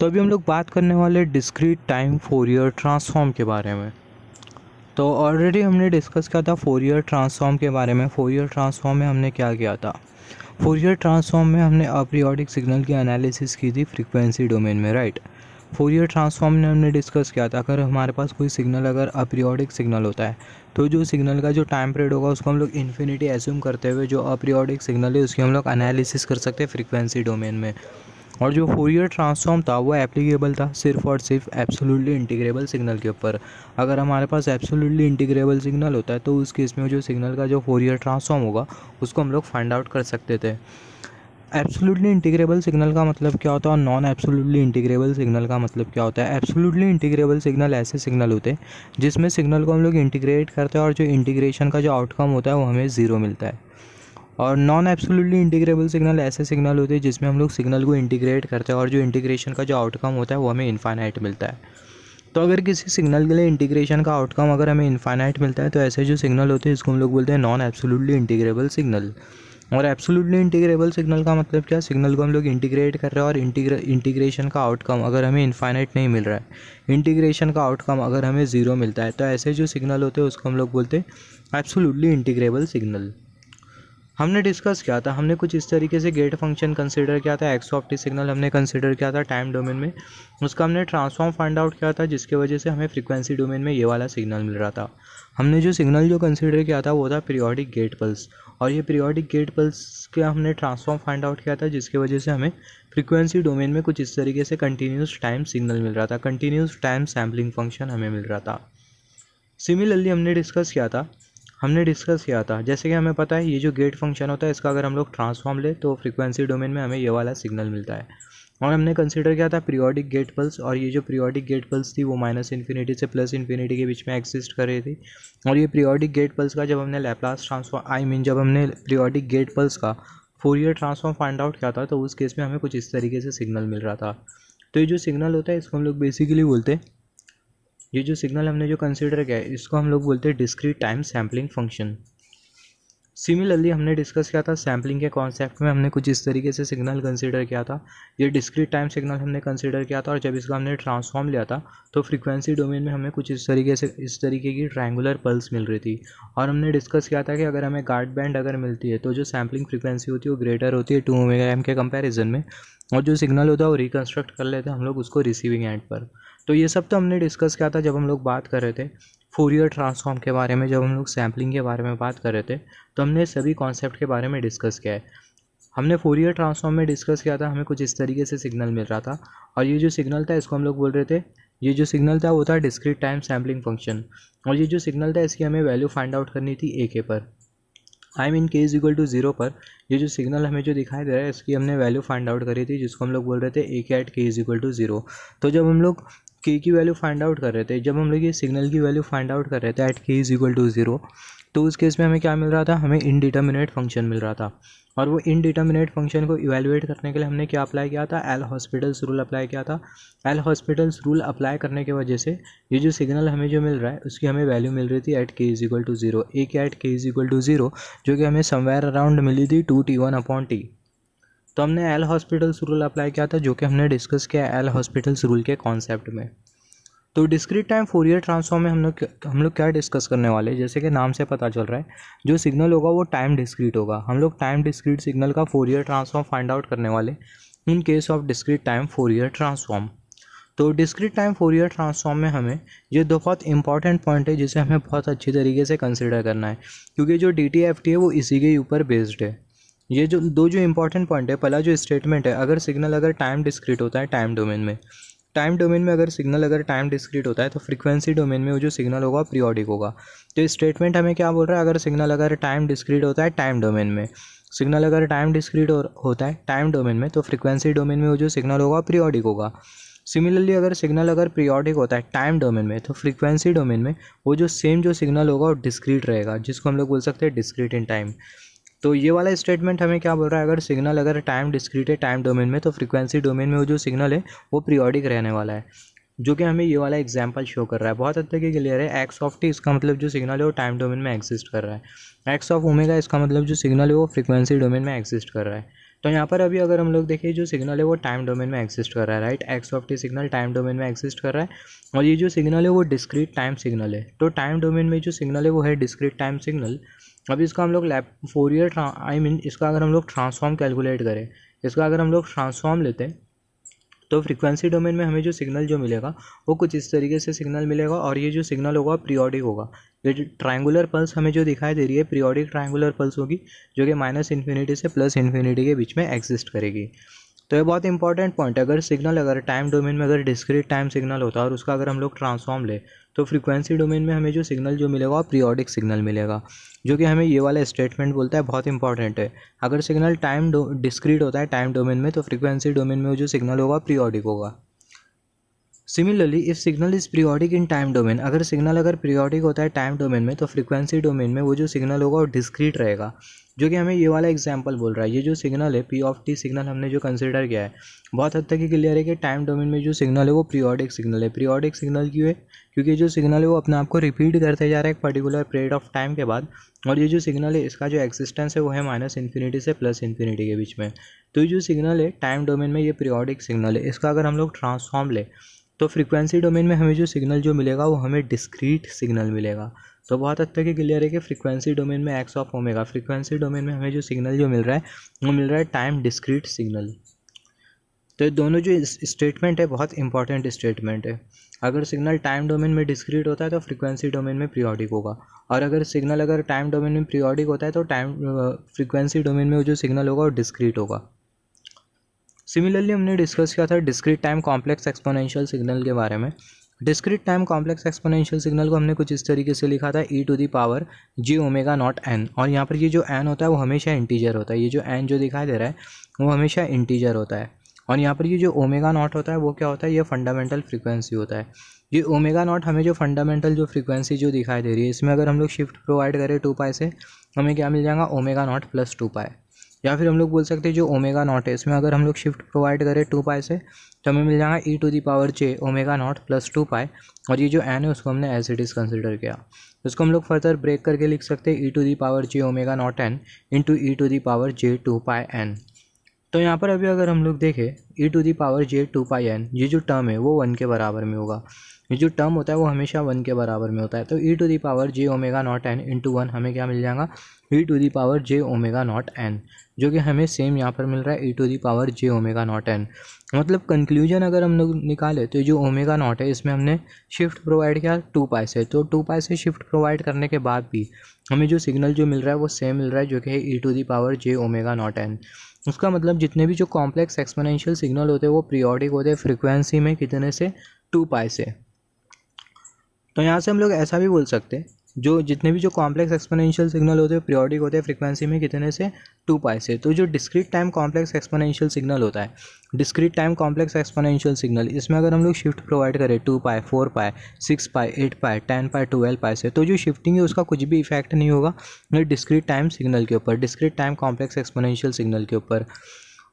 तो अभी हम लोग बात करने वाले डिस्क्रीट टाइम फोरियर ट्रांसफॉर्म के बारे में। तो ऑलरेडी हमने डिस्कस किया था फोरियर ट्रांसफॉर्म के बारे में। फोरियर ट्रांसफॉर्म में हमने क्या किया था? फोरियर ट्रांसफॉर्म में हमने अपीरियोडिक सिग्नल की एनालिसिस की थी फ्रीक्वेंसी डोमेन में, राइट। फोरियर ट्रांसफॉर्म में हमने डिस्कस किया था अगर हमारे पास कोई सिग्नल अगर अपीरियोडिक सिग्नल होता है तो जो सिग्नल का जो टाइम पीरियड होगा उसको हम लोग इन्फिनिटी एज्यूम करते हुए जो अपीरियोडिक सिग्नल है उसकी हम लोग एनालिसिस कर सकते हैं फ्रीक्वेंसी डोमेन में। और जो फोरियर ट्रांसफॉर्म था वो एप्लीकेबल था सिर्फ और सिर्फ एब्सोल्युटली इंटीग्रेबल सिग्नल के ऊपर। अगर हमारे पास एब्सोल्युटली इंटीग्रेबल सिग्नल होता है तो उस केस में जो सिग्नल का जो फोरियर ट्रांसफॉर्म होगा उसको हम लोग फाइंड आउट कर सकते थे। एब्सोल्युटली इंटीग्रेबल सिग्नल का मतलब क्या होता है और नॉन एब्सोल्युटली इंटीग्रेबल सिग्नल का मतलब क्या होता है? एब्सोल्युटली इंटीग्रेबल सिग्नल ऐसे सिग्नल होते हैं जिसमें सिग्नल को हम लोग इंटीग्रेट करते हैं और जो इंटीग्रेशन का जो आउटकम होता है वो हमें ज़ीरो मिलता है। और नॉन एब्सोल्युटली इंटीग्रेबल सिग्नल ऐसे सिग्नल होते हैं जिसमें हम लोग सिग्नल को इंटीग्रेट करते हैं और जो इंटीग्रेशन का जो आउटकम होता है वो हमें इनफाइनाइट मिलता है। तो अगर किसी सिग्नल के लिए इंटीग्रेशन का आउटकम अगर हमें इनफाइनाइट मिलता है तो ऐसे जो सिग्नल होते हैं इसको हम लोग बोलते हैं नॉन एब्सोल्युटली इंटीग्रेबल सिग्नल। और एब्सोल्युटली इंटीग्रेबल सिग्नल का मतलब क्या? सिग्नल को हम लोग इंटीग्रेट कर रहे हैं और इंटीग्रेशन का आउटकम अगर हमें इनफाइनाइट नहीं मिल रहा है, इंटीग्रेशन का आउटकम अगर हमें ज़ीरो मिलता है, तो ऐसे जो सिग्नल होते हैं उसको हम लोग बोलते हैं एब्सोल्युटली इंटीग्रेबल सिग्नल। हमने डिस्कस किया था, हमने कुछ इस तरीके से गेट फंक्शन कंसीडर किया था। एक्स ऑफ टी सिग्नल हमने कंसीडर किया था टाइम डोमेन में, उसका हमने ट्रांसफॉर्म फाइंड आउट किया था जिसके वजह से हमें फ्रीक्वेंसी डोमेन में ये वाला सिग्नल मिल रहा था। हमने जो सिग्नल जो कंसीडर किया था वो था पीरियोडिक गेट पल्स, और ये पीरियोडिक गेट पल्स का हमने ट्रांसफॉर्म फाइंड आउट किया था जिसकी वजह से हमें फ्रीक्वेंसी डोमेन में कुछ इस तरीके से कंटिन्यूस टाइम सिग्नल मिल रहा था, कंटिन्यूस टाइम सैम्पलिंग फंक्शन हमें मिल रहा था। सिमिलरली हमने डिस्कस किया था जैसे कि हमें पता है ये जो गेट फंक्शन होता है इसका अगर हम लोग ट्रांसफॉर्म ले तो फ्रीक्वेंसी डोमेन में हमें ये वाला सिग्नल मिलता है। और हमने कंसीडर किया था पीरियोडिक गेट पल्स, और ये जो पीरियोडिक गेट पल्स थी वो माइनस इन्फिनिटी से प्लस इन्फिनिटी के बीच में एग्जिस्ट कर रही थी। और ये पीरियोडिक गेट पल्स का जब हमने लैप्लास ट्रांसफॉर्म जब हमने पीरियोडिक गेट पल्स का फोरियर ट्रांसफॉर्म फाइंड आउट किया था तो उस केस में हमें कुछ इस तरीके से सिग्नल मिल रहा था। तो ये जो सिग्नल होता है इसको हम लोग बेसिकली बोलते हैं, ये जो सिग्नल हमने जो कंसीडर किया है इसको हम लोग बोलते हैं discrete time sampling function. Similarly हमने डिस्कस किया था सैम्पलिंग के कॉन्सेप्ट में, हमने कुछ इस तरीके से सिग्नल कंसीडर किया था। ये डिस्क्रीट टाइम सिग्नल हमने कंसीडर किया था और जब इसका हमने ट्रांसफॉर्म लिया था तो फ्रीक्वेंसी डोमेन में हमें कुछ इस तरीके की ट्रायंगुलर पल्स मिल रही थी। और हमने डिस्कस किया था कि अगर हमें गार्ड बैंड अगर मिलती है तो जो सैम्पलिंग फ्रीक्वेंसी होती है वो ग्रेटर होती है 2ωm के कंपेरिजन में, और जो सिग्नल होता है वो रिकन्स्ट्रक्ट कर लेते हैं हम लोग उसको रिसीविंग एंड पर। तो ये सब तो हमने डिस्कस किया था जब हम लोग बात कर रहे थे फोरियर ट्रांसफॉर्म के बारे में, जब हम लोग सैम्पलिंग के बारे में बात कर रहे थे तो हमने सभी कॉन्सेप्ट के बारे में डिस्कस किया है। हमने फोरियर ट्रांसफॉर्म में डिस्कस किया था हमें कुछ इस तरीके से सिग्नल मिल रहा था, और ये जो सिग्नल था इसको हम लोग बोल रहे थे, ये जो सिग्नल था वो था डिस्क्रीट टाइम सैम्पलिंग फंक्शन। और ये जो सिग्नल था इसकी हमें वैल्यू फाइंड आउट करनी थी ए के पर, आई मीन के इज इक्वल टू 0 पर। ये जो सिग्नल हमें जो दिखाई दे रहा है इसकी हमने वैल्यू फाइंड आउट करी थी जिसको हम लोग बोल रहे थे ए के एट के इज इक्वल टू 0। तो जब हम लोग के की वैल्यू फाइंड आउट कर रहे थे, जब हम लोग ये सिग्नल की वैल्यू फाइंड आउट कर रहे थे एट के इज इक्वल टू 0, तो उस केस में हमें क्या मिल रहा था? हमें इनडिटर्मिनेट फंक्शन मिल रहा था। और वो इनडिटर्मिनेट फंक्शन को इवेलुएट करने के लिए हमने क्या अप्लाई किया था? एल हॉस्पिटल्स रूल अप्लाई किया था। एल हॉस्पिटल्स रूल अप्लाई करने की वजह से ये जो सिग्नल हमें जो मिल रहा है उसकी हमें वैल्यू मिल रही थी एट के इज इक्वल टू 0, ए के एट के इज इक्वल टू 0, जो कि हमें समवेयर अराउंड मिली थी 2t1/t। तो हमने एल हॉस्पिटल्स रूल अप्लाई किया था जो कि हमने डिस्कस किया एल हॉस्पिटल्स रूल के कॉन्सेप्ट में। तो डिस्क्रीट टाइम फोरियर ट्रांसफॉर्म में हम लोग क्या डिस्कस करने वाले हैं, जैसे कि नाम से पता चल रहा है जो सिग्नल होगा वो टाइम डिस्क्रीट होगा। हम लोग टाइम डिस्क्रीट सिग्नल का फोरियर ट्रांसफॉर्म फाइंड आउट करने वाले in case of discrete time Fourier transform. तो डिस्क्रीट टाइम फोरियर ट्रांसफॉर्म में हमें ये दो बहुत इंपॉर्टेंट पॉइंट है जिसे हमें बहुत अच्छी तरीके से कंसिडर करना है, क्योंकि जो DTFT है वो इसी के ऊपर बेस्ड है। ये जो इंपॉर्टेंट पॉइंट है, पहला जो स्टेटमेंट है, अगर सिग्नल अगर टाइम डिस्क्रीट होता है टाइम डोमेन में अगर सिग्नल अगर टाइम डिस्क्रीट होता है तो फ्रीक्वेंसी डोमेन में वो जो सिग्नल होगा पीरियोडिक होगा। तो स्टेटमेंट हमें क्या बोल रहा है? अगर सिग्नल अगर टाइम डिस्क्रीट होता है टाइम डोमेन में, सिग्नल अगर टाइम डिस्क्रीट होता है टाइम डोमेन में, तो फ्रीक्वेंसी डोमेन में वो जो सिग्नल होगा पीरियोडिक होगा। सिमिलरली अगर सिग्नल अगर पीरियोडिक होता है टाइम डोमेन में, तो फ्रीक्वेंसी डोमेन में वो जो सेम जो सिग्नल होगा वो डिस्क्रीट रहेगा, जिसको हम लोग बोल सकते हैं डिस्क्रीट इन टाइम। तो ये वाला स्टेटमेंट हमें क्या बोल रहा है? अगर सिग्नल अगर टाइम डिस्क्रीट है टाइम डोमेन में, तो फ्रीक्वेंसी डोमेन में वो जो सिग्नल है वो पीरियोडिक रहने वाला है, जो कि हमें ये वाला एग्जांपल शो कर रहा है। बहुत हद तक क्लियर है। एक्स ऑफ टी इसका मतलब जो सिग्नल है वो टाइम डोमेन में एग्जिस्ट कर रहा है, एक्स ऑफ ओमेगा इसका मतलब जो सिग्नल है वो फ्रीक्वेंसी डोमेन में एग्जिस्ट कर रहा है। तो यहाँ पर अभी अगर हम लोग देखें जो सिग्नल है वो टाइम डोमेन में एग्जिस्ट कर रहा है, right. X of T signal time domain में एग्जिस्ट कर रहा है और ये जो सिग्नल है वो डिस्क्रीट टाइम सिग्नल है। तो टाइम डोमेन में जो सिग्नल है वो है डिस्क्रीट टाइम सिग्नल। अभी इसका हम लोग इसका अगर हम लोग ट्रांसफॉर्म कैलकुलेट करें, इसका अगर हम लोग ट्रांसफॉर्म लेते हैं तो फ्रीक्वेंसी डोमेन में हमें जो सिग्नल जो मिलेगा वो कुछ इस तरीके से सिग्नल मिलेगा और ये जो सिग्नल होगा पीरियोडिक होगा। ये जो ट्रायंगुलर पल्स हमें जो दिखाई दे रही है पीरियोडिक ट्रायंगुलर पल्स होगी, जो कि -इन्फिनिटी से +इन्फिनिटी के बीच में एग्जिस्ट करेगी। तो ये बहुत इंपॉर्टेंट पॉइंट है। अगर टाइम डोमेन में अगर डिस्क्रीट टाइम सिग्नल होता है और उसका अगर हम लोग ट्रांसफॉर्म ले तो फ्रीक्वेंसी डोमेन में हमें जो सिग्नल जो मिलेगा वो पीरियोडिक सिग्नल मिलेगा, जो कि हमें ये वाला स्टेटमेंट बोलता है, बहुत इंपॉर्टेंट है। अगर सिग्नल डिस्क्रीट होता है टाइम डोमेन में तो फ्रीक्वेंसी डोमेन में जो सिग्नल होगा पीरियोडिक होगा। Similarly if signal is periodic in time domain, अगर सिग्नल अगर पीरियोडिक होता है टाइम डोमेन में तो फ्रीक्वेंसी डोमेन में वो जो सिग्नल होगा वो डिस्क्रीट रहेगा, जो कि हमें ये वाला एग्जांपल बोल रहा है। ये जो सिग्नल है पी ऑफ टी सिग्नल हमने जो कंसिडर किया है बहुत हद तक ही क्लियर है कि टाइम डोमेन में जो सिग्नल है वो पीरियोडिक सिग्नल है। पीरियोडिक सिग्नल क्यों है? क्योंकि जो सिग्नल है वो अपने आप को रिपीट करते जा रहा है एक पर्टिकुलर पीरियड ऑफ टाइम के बाद, और ये जो सिग्नल है इसका जो एक्सिस्टेंस है वो है -इन्फिनिटी से +इन्फिनिटी के बीच में। तो ये जो सिग्नल है टाइम डोमेन में ये पीरियोडिक सिग्नल है। इसका अगर हम लोग ट्रांसफॉर्म ले तो फ्रीक्वेंसी डोमेन में हमें जो सिग्नल जो मिलेगा वो हमें डिस्क्रीट सिग्नल मिलेगा। तो बहुत हद तक क्लियर है कि फ्रीक्वेंसी डोमेन में x of omega, frequency domain में हमें जो सिग्नल जो मिल रहा है वो मिल रहा है टाइम डिस्क्रीट सिग्नल। तो ये दोनों जो स्टेटमेंट है बहुत इंपॉर्टेंट स्टेटमेंट है। अगर सिग्नल टाइम डोमेन में डिस्क्रीट होता है तो फ्रीक्वेंसी डोमेन में पीरियोडिक होगा, और अगर सिग्नल अगर टाइम डोमेन में पीरियोडिक होता है तो फ्रीक्वेंसी डोमेन में जो सिग्नल होगा वो डिस्क्रीट होगा। सिमिलरली हमने डिस्कस किया था discrete time complex exponential signal के बारे में। Discrete time complex exponential signal को हमने कुछ इस तरीके से लिखा था e⁻j⍵0n, और यहाँ पर ये जो n होता है वो हमेशा इंटीजर होता है। ये जो n जो दिखाई दे रहा है वो हमेशा इंटीजर होता है, और यहाँ पर ये जो ω0 होता है वो क्या होता है? ये फंडामेंटल फ्रीक्वेंसी होता है। ये ω0 हमें जो फंडामेंटल जो फ्रीक्वेंसी जो दिखाई दे रही है इसमें अगर हम लोग शिफ्ट प्रोवाइड करें 2π से हमें क्या मिल जाएगा? ω0 + 2π। या फिर हम लोग बोल सकते हैं जो ω0 है इसमें अगर हम लोग शिफ्ट प्रोवाइड करें 2π से तो हमें मिल जाएगा e⁻j⍵0 + 2π, और ये जो n है उसको हमने एज इट इज़ कंसिडर किया। उसको हम लोग फर्दर ब्रेक करके लिख सकते हैं e⁻j⍵0n × e⁻j2πn। तो यहाँ पर अभी अगर हम लोग देखें e⁻j2πn ये जो टर्म है वो 1 के बराबर में होगा। ये जो टर्म होता है वो हमेशा 1 के बराबर में होता है। तो e⁻j⍵0n × 1 हमें क्या मिल जाएगा? e⁻j⍵0n, जो कि हमें सेम यहाँ पर मिल रहा है e⁻j⍵0n। मतलब कंक्लूजन अगर हम लोग निकाले तो ये जो ω0 है इसमें हमने शिफ्ट प्रोवाइड किया 2π से, तो 2π से शिफ्ट प्रोवाइड करने के बाद भी हमें जो सिग्नल जो मिल रहा है वो सेम मिल रहा है, जो कि है e⁻j⍵0n। उसका मतलब जितने भी जो कॉम्प्लेक्स एक्सपोनेंशियल सिग्नल होते हैं वो पीरियोडिक होते हैं फ्रीक्वेंसी में कितने से? 2π से। तो यहाँ से हम लोग ऐसा भी बोल सकते हैं जो जितने भी जो कॉम्प्लेक्स एक्सपोनेंशियल सिग्नल होते हैं पीरियोडिक होते हैं फ्रीक्वेंसी में कितने से? 2π से। तो जो discrete time complex exponential signal होता है, discrete time complex exponential signal, इसमें अगर हम लोग शिफ्ट प्रोवाइड करें 2π, 4π, 6π, 8π, 10π, 12π से, तो जो शिफ्टिंग है उसका कुछ भी इफेक्ट नहीं होगा डिस्क्रीट टाइम सिग्नल के ऊपर, discrete time complex exponential signal के ऊपर।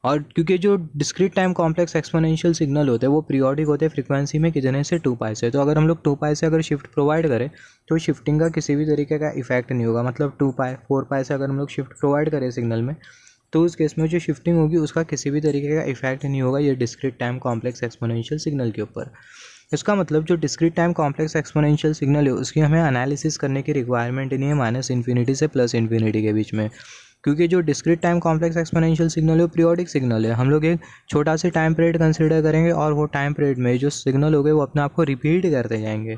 और क्योंकि जो discrete time complex exponential signal होते हैं वो पीरियोडिक होते हैं फ्रीक्वेंसी में कितने से? 2π से। तो अगर हम लोग 2π से अगर शिफ्ट प्रोवाइड करें तो शिफ्टिंग का किसी भी तरीके का इफेक्ट नहीं होगा। मतलब 2π, 4π से अगर हम लोग शिफ्ट प्रोवाइड करें सिग्नल में तो उस केस में जो शिफ्टिंग होगी उसका किसी भी तरीके का इफेक्ट नहीं होगा ये discrete time complex exponential signal के ऊपर। इसका मतलब जो discrete time complex exponential signal है उसकी हमें एनालिसिस करने की रिक्वायरमेंट नहीं है -इन्फिनिटी से +इन्फिनिटी के बीच में, क्योंकि जो discrete time complex exponential signal है वो पीरियोडिक सिग्नल है। हम लोग एक छोटा सा टाइम पीरियड कंसिडर करेंगे और वो टाइम पीरियड में जो सिग्नल हो गए वो अपने आप को रिपीट करते जाएंगे।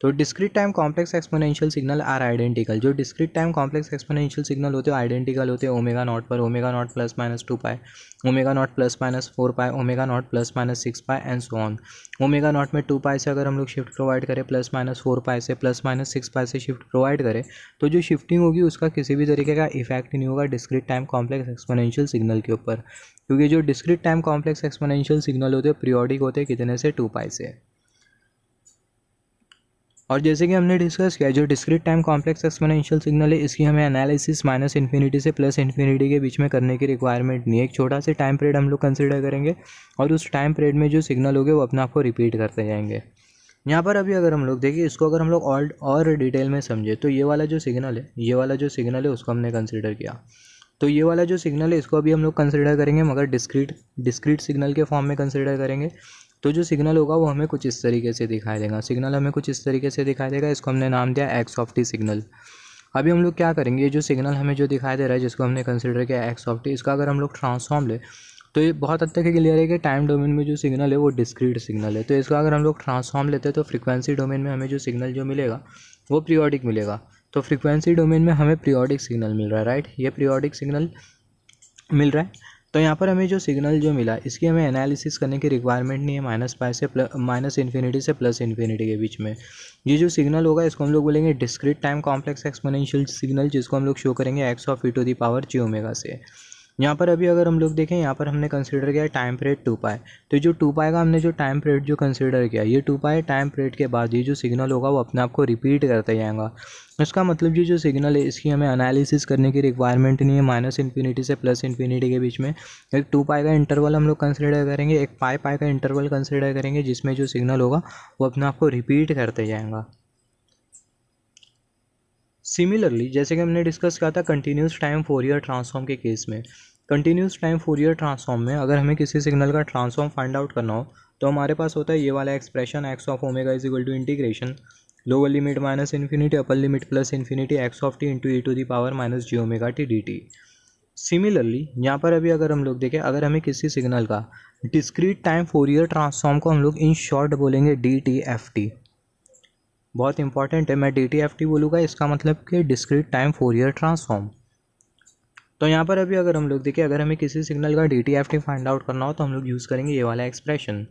तो discrete time complex exponential signal are identical. जो discrete time complex exponential signal होते हैं आइडेंटिकल होते हैं ω0 पर, ω0 ± 2π, ω0 ± 4π, ω0 ± 6π एंड सो ऑन। ω0 में 2π से अगर हम लोग शिफ्ट प्रोवाइड करें ±4π से ±6π से शिफ्ट प्रोवाइड करें तो जो शिफ्टिंग होगी उसका किसी भी तरीके का इफेक्ट नहीं होगा discrete time complex exponential signal के ऊपर, क्योंकि जो discrete time complex exponential signal होते हैं पीरियोडिक होते हैं कितने से? 2π से। और जैसे कि हमने डिस्कस किया जो discrete time complex exponential signal है इसकी हमें एनालिसिस -इन्फिनिटी से +इन्फिनिटी के बीच में करने की रिक्वायरमेंट नहीं है। एक छोटा सा टाइम पीरियड हम लोग कंसिडर करेंगे और उस टाइम पीरियड में जो सिग्नल होंगे वो अपने आप को रिपीट करते जाएंगे। यहाँ पर अभी अगर हम लोग देखिए इसको अगर हम लोग और डिटेल में समझे तो ये वाला जो सिग्नल है उसको हमने कंसिडर किया। तो ये वाला जो सिग्नल है इसको अभी हम लोग कंसिडर करेंगे, मगर डिस्क्रीट सिग्नल के फॉर्म में कंसिडर करेंगे। तो जो सिग्नल होगा वो हमें कुछ इस तरीके से दिखाई देगा, सिग्नल हमें कुछ इस तरीके से दिखाई देगा। इसको हमने नाम दिया एक्स ऑफ टी सिग्नल। अभी हम लोग क्या करेंगे, ये जो सिग्नल हमें जो दिखाई दे रहा है जिसको हमने कंसिडर किया एक्स ऑफ टी, इसका अगर हम लोग ट्रांसफॉर्म ले तो ये बहुत हद तक क्लियर है कि टाइम डोमेन में जो सिग्नल है वो डिस्क्रीट सिग्नल है। तो इसका अगर हम लोग ट्रांसफॉर्म लेते हैं तो फ्रीक्वेंसी डोमेन में हमें जो सिग्नल जो मिलेगा वो पीरियोडिक मिलेगा। तो फ्रीक्वेंसी डोमेन में हमें पीरियोडिक सिग्नल मिल रहा है, राइट, ये पीरियोडिक सिग्नल मिल रहा है। तो यहाँ पर हमें जो सिग्नल जो मिला इसकी हमें एनालिसिस करने की रिक्वायरमेंट नहीं है -π से -इन्फिनिटी से +इन्फिनिटी के बीच में। ये जो सिग्नल होगा इसको हम लोग बोलेंगे discrete time complex exponential signal, जिसको हम लोग शो करेंगे एक्स ऑफ e⁻j⍵ से। यहाँ पर अभी अगर हम लोग देखें, यहाँ पर हमने कंसिडर किया टाइम पीरियड 2π। तो जो 2π का हमने जो टाइम पीरियड जो कंसिडर किया, ये 2π टाइम पीरियड के बाद ये जो सिग्नल होगा वो अपने आप को रिपीट करते जाएगा। इसका मतलब ये जो सिग्नल है इसकी हमें एनालिसिस करने की रिक्वायरमेंट नहीं है -इन्फिनिटी से +इन्फिनिटी के बीच में। एक 2π का इंटरवल हम लोग कंसिडर करेंगे, एक π का इंटरवल कंसिडर करेंगे, जिसमें जो सिग्नल होगा वो अपने आप को रिपीट करते जाएगा। सिमिलरली जैसे कि हमने डिस्कस किया था कंटिन्यूस टाइम फोरियर ट्रांसफॉर्म के केस में, कंटिन्यूस टाइम फोरियर ट्रांसफॉर्म में अगर हमें किसी सिग्नल का ट्रांसफॉर्म फाइंड आउट करना हो तो हमारे पास होता है ये वाला expression X of omega is equal to integration lower limit -infinity upper limit +infinity x of T into e⁻ j⍵t dt। Similarly यहाँ पर अभी अगर हम लोग देखें, अगर हमें किसी सिग्नल का डिस्क्रीट टाइम फोरियर ट्रांसफॉर्म को हम लोग इन शॉर्ट बोलेंगे DTFT। बहुत इंपॉर्टेंट है, मैं DTFT बोलूँगा, इसका मतलब कि डिस्क्रीट टाइम फोरियर ट्रांसफॉर्म। तो यहाँ पर अभी अगर हम लोग देखें, अगर हमें किसी सिग्नल का DTFT फाइंड आउट करना हो तो हम लोग यूज़ करेंगे ये वाला एक्सप्रेशन।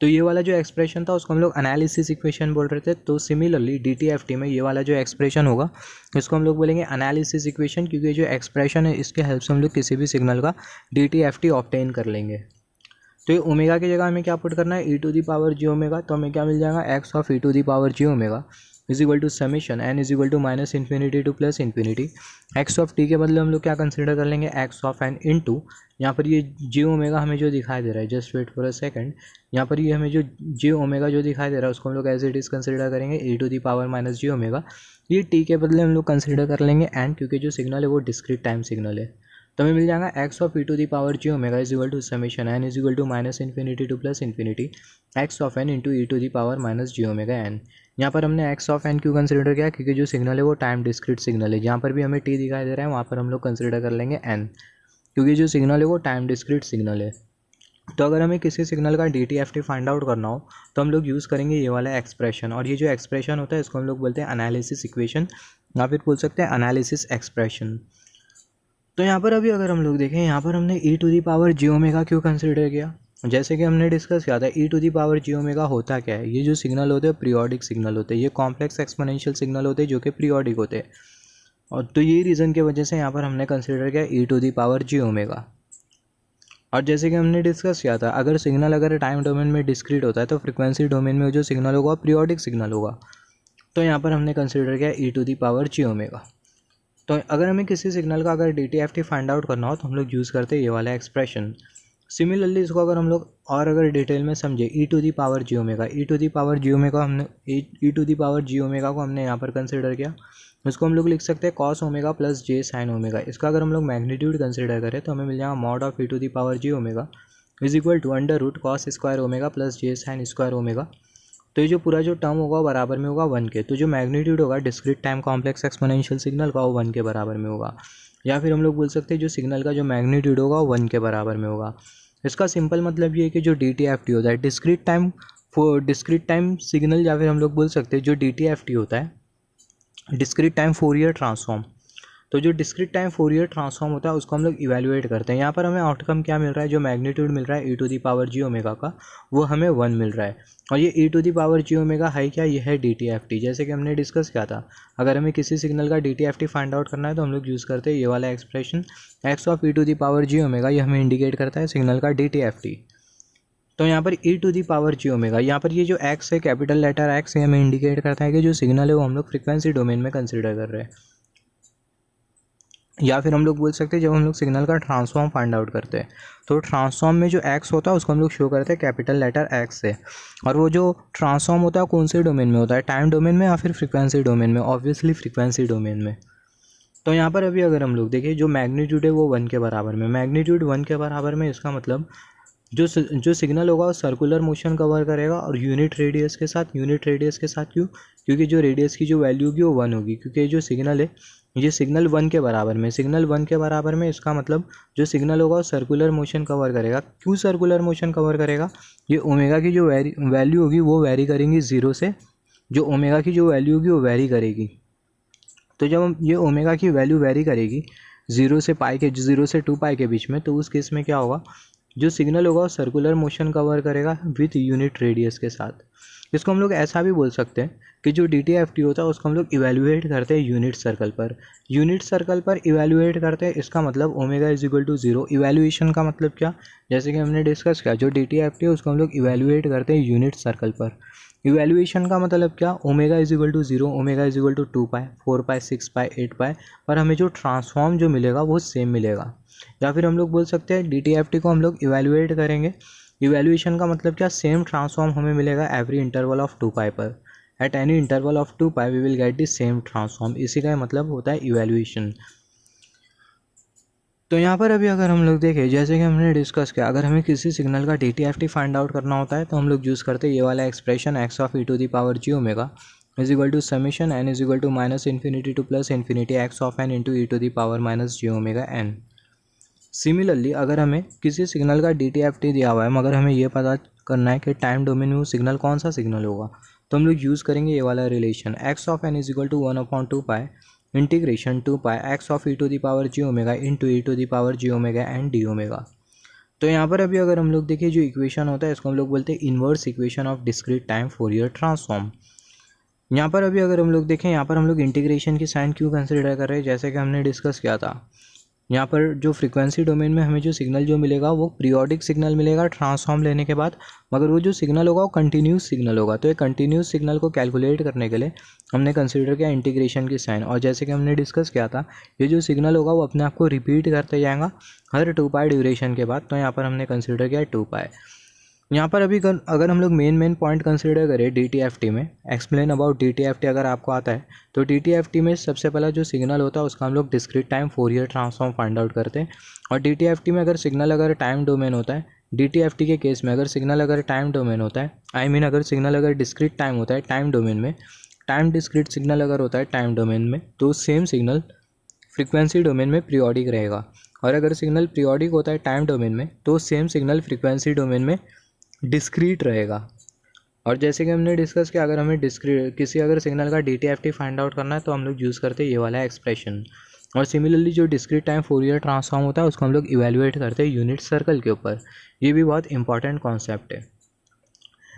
तो ये वाला जो एक्सप्रेशन था उसको हम लोग एनालिसिस इक्वेशन बोल रहे थे। तो सिमिलरली DTFT में ये वाला जो एक्सप्रेशन होगा इसको हम लोग बोलेंगे एनालिसिस इक्वेशन, क्योंकि जो एक्सप्रेशन है इसके हेल्प से हम लोग किसी भी सिग्नल का DTFT ऑब्टेन कर लेंगे। तो ये ओमेगा की जगह हमें क्या पुट करना है, e⁻j⍵, तो हमें क्या मिल जाएगा x of e⁻j⍵ is equal to summation n is equal to -infinity to +infinity. X of T के बदले हम लोग क्या कंसिडर कर लेंगे एक्स ऑफ n इंटू, यहाँ पर ये j⍵ हमें जो दिखाई दे रहा है, just wait for a second, यहाँ पर ये हमें जो j⍵ जो दिखाई दे रहा है उसको हम लोग एज इट इज़ कंसिडर करेंगे e⁻j⍵। ये t के बदले हम लोग कंसिडर कर लेंगे n, क्योंकि जो सिग्नल है वो डिस्क्रीट टाइम सिग्नल है। तो हमें मिल जाएगा x of e⁻j⍵ is equal to summation n is equal to -infinity to +infinity x of n into e⁻j⍵n। यहाँ पर हमने एक्स ऑफ n क्यों कंसिडर किया, क्योंकि जो सिग्नल है वो टाइम डिस्क्रीट सिग्नल है। जहाँ पर भी हमें t दिखाई दे रहा है वहाँ पर हम लोग कंसिडर कर लेंगे n, क्योंकि जो सिग्नल है वो टाइम डिस्क्रीट सिग्नल है। तो अगर हमें किसी सिग्नल का DTFT फाइंड आउट करना हो तो हम लोग यूज़ करेंगे ये वाला एक्सप्रेशन, और ये जो एक्सप्रेशन होता है इसको हम लोग बोलते हैं एनालिसिस इक्वेशन, या फिर बोल सकते हैं एनालिसिस एक्सप्रेशन। तो यहाँ पर अभी अगर हम लोग देखें, यहाँ पर हमने e⁻j⍵ क्यों कंसिडर किया, जैसे कि हमने डिस्कस किया था e⁻j⍵ होता क्या है। ये जो सिग्नल होते हैं पीरियोडिक सिग्नल होते हैं, ये कॉम्प्लेक्स एक्सपोनेंशियल सिग्नल होते हैं जो कि पीरियोडिक होते हैं, और तो ये रीज़न की वजह से यहाँ पर हमने कंसिडर किया e⁻j⍵। और जैसे कि हमने डिस्कस किया था, अगर सिग्नल अगर टाइम डोमेन में डिस्क्रीट होता है तो फ्रिक्वेंसी डोमेन में जो सिग्नल होगा पीरियोडिक सिग्नल होगा। तो यहाँ पर हमने कंसिडर किया e⁻j⍵। तो अगर हमें किसी सिग्नल का अगर DTFT फाइंड आउट करना हो तो हम लोग यूज़ करते हैं ये वाला एक्सप्रेशन। सिमिलरली इसको अगर हम लोग और अगर डिटेल में समझे e⁻j⍵, को हमने यहाँ पर कंसिडर किया, इसको हम लोग लिख सकते हैं cos omega plus j sin omega. इसका अगर हम लोग मैग्नीट्यूड कंसिडर करें तो हमें मिल जाएगा mod of e⁻j⍵ is equal to √cos square omega plus j sin square omega. तो ये जो पूरा जो टर्म होगा बराबर में होगा 1 के। तो जो मैग्नीट्यूड होगा discrete time complex exponential signal का वो 1 के बराबर में होगा, या फिर हम लोग बोल सकते हैं जो सिग्नल का जो मैग्नीट्यूड होगा वो 1 के बराबर में होगा। इसका सिंपल मतलब ये है कि जो DTFT होता है डिस्क्रीट टाइम सिग्नल, या फिर हम लोग बोल सकते हैं जो DTFT होता है डिस्क्रीट टाइम फोरियर ट्रांसफॉर्म। तो जो डिस्क्रीट टाइम फोरियर ट्रांसफॉर्म होता है उसको हम लोग इवैल्यूएट करते हैं। यहाँ पर हमें आउटकम क्या मिल रहा है, जो मैग्नीट्यूड मिल रहा है e⁻j⍵ का वो हमें 1 मिल रहा है, और ये e⁻j⍵ है क्या, ये है DTFT। जैसे कि हमने डिस्कस किया था, अगर हमें किसी सिग्नल का DTFT फाइंड आउट करना है तो हम लोग यूज़ करते हैं ये वाला एक्सप्रेशन एक्स ऑफ e⁻j⍵, ये हमें इंडिकेट करता है सिग्नल का DTFT। तो यहाँ पर e⁻j⍵, यहाँ पर ये जो x है कैपिटल लेटर x है हमें इंडिकेट करता है कि जो सिग्नल है वो हम लोग फ्रिक्वेंसी डोमेन में कंसिडर कर रहे हैं, या फिर हम लोग बोल सकते हैं जब हम लोग सिग्नल का ट्रांसफॉर्म फाइंड आउट करते हैं तो ट्रांसफॉर्म में जो x होता है उसको हम लोग शो करते हैं कैपिटल लेटर x से। और वो जो ट्रांसफॉर्म होता है कौन से डोमेन में होता है, टाइम डोमेन में या फिर फ्रिक्वेंसी डोमेन में, ऑब्वियसली फ्रिक्वेंसी डोमेन में। तो यहाँ पर अभी अगर हम लोग देखें जो मैग्नीट्यूड है वो 1 के बराबर में, मैग्नीट्यूड 1 के बराबर में, इसका मतलब जो सिग्नल होगा वो सर्कुलर मोशन कवर करेगा और यूनिट रेडियस के साथ। यूनिट रेडियस के साथ क्यों? क्योंकि जो रेडियस की जो वैल्यू होगी वो 1 होगी, क्योंकि जो सिग्नल है ये सिग्नल 1 के बराबर में, सिग्नल 1 के बराबर में, इसका मतलब जो सिग्नल होगा वो सर्कुलर मोशन कवर करेगा। क्यों सर्कुलर मोशन कवर करेगा? ये ओमेगा की जो वैल्यू होगी वो वेरी करेंगी 0 से, जो ओमेगा की जो वैल्यू होगी वो वेरी करेगी। तो जब ये ओमेगा की वैल्यू वेरी करेगी 0 से 2 पाई के बीच में, तो उस केस में क्या होगा, जो सिग्नल होगा वो सर्कुलर मोशन कवर करेगा विथ यूनिट रेडियस के साथ। इसको हम लोग ऐसा भी बोल सकते हैं कि जो DTFT होता है उसको हम लोग इवेल्युएट करते हैं यूनिट सर्कल पर। यूनिट सर्कल पर इवेल्युएट करते हैं, इसका मतलब omega is equal to 0। Evaluation का मतलब क्या? जैसे कि हमने डिस्कस किया, जो DTFT है उसको हम लोग इवेल्युएट करते हैं यूनिट सर्कल पर। इवेल्युएशन का मतलब क्या? Omega is equal to 0, omega is equal to 2 pi, 4 pi, 6 pi, 8 pi, पर हमें जो ट्रांसफॉर्म जो मिलेगा वो सेम मिलेगा। या फिर हम लोग बोल सकते हैं DTFT को हम लोग इवेल्युएट करेंगे। इवेल्युएशन का मतलब क्या? सेम ट्रांसफॉर्म हमें मिलेगा एवरी इंटरवल ऑफ 2 पाई पर। At any interval of 2 pi we will get the same transform. इसी का मतलब होता है इवेल्युएशन। तो यहाँ पर अभी अगर हम लोग देखें, जैसे कि हमने डिस्कस किया, अगर हमें किसी सिग्नल का DTFT फाइंड आउट करना होता है तो हम लोग यूज़ करते हैं ये वाला expression x of e to the power g omega is equal to summation n is equal to minus infinity to plus infinity x of n into E to the power minus ji omega n। Similarly अगर हमें किसी signal का DTFT दिया हुआ है मगर हमें ये पता करना है कि टाइम डोमेन में वो सिग्नल कौन सा सिग्नल होगा, तो हम लोग यूज़ करेंगे ये वाला relation x of n is equal to 1/2 pi integration 2 pi x of e to the power ji omega into E to the power ji omega and D omega. तो यहाँ पर अभी अगर हम लोग देखें, जो इक्वेशन होता है इसको हम लोग बोलते हैं inverse equation of discrete time Fourier transform. यहाँ पर अभी अगर हम लोग देखें, यहाँ पर हम लोग इंटीग्रेशन की साइन क्यों कंसिडर कर रहे हैं? जैसे कि हमने डिस्कस किया था, यहाँ पर जो फ्रीक्वेंसी डोमेन में हमें जो सिग्नल जो मिलेगा वो पीरियोडिक सिग्नल मिलेगा ट्रांसफॉर्म लेने के बाद, मगर वो जो सिग्नल होगा वो कंटिन्यूस सिग्नल होगा। तो ये कंटिन्यूस सिग्नल को कैलकुलेट करने के लिए हमने कंसिडर किया इंटीग्रेशन की साइन। और जैसे कि हमने डिस्कस किया था, ये जो सिग्नल होगा वो अपने आप को रिपीट करते जाएगा हर 2 पाई ड्यूरेशन के बाद। तो यहाँ पर हमने कंसिडर किया 2 पाई। यहाँ पर अभी अगर हम लोग मेन पॉइंट कंसिडर करें DTFT में, एक्सप्लेन अबाउट DTFT अगर आपको आता है तो DTFT में सबसे पहला जो सिग्नल होता है उसका हम लोग discrete time Fourier transform find out करते हैं। और DTFT में अगर सिग्नल अगर टाइम डोमेन होता है, DTFT के केस में अगर सिग्नल अगर टाइम डोमेन होता है, अगर सिग्नल अगर डिस्क्रीट टाइम होता है टाइम डोमेन में, टाइम डिस्क्रीट सिग्नल अगर होता है टाइम डोमेन में, तो सेम सिग्नल फ्रीक्वेंसी डोमेन में पीरियोडिक रहेगा। और अगर सिग्नल पीरियोडिक होता है टाइम डोमेन में, तो सेम सिग्नल फ्रीक्वेंसी डोमेन में डिस्क्रीट रहेगा। और जैसे कि हमने डिस्कस किया, अगर हमें किसी अगर सिग्नल का DTFT फाइंड आउट करना है तो हम लोग यूज़ करते हैं ये वाला एक्सप्रेशन। और सिमिलरली जो डिस्क्रीट टाइम फोरियर ट्रांसफॉर्म होता है उसको हम लोग इवेल्युएट करते हैं यूनिट सर्कल के ऊपर। ये भी बहुत इंपॉर्टेंट कॉन्सेप्ट है।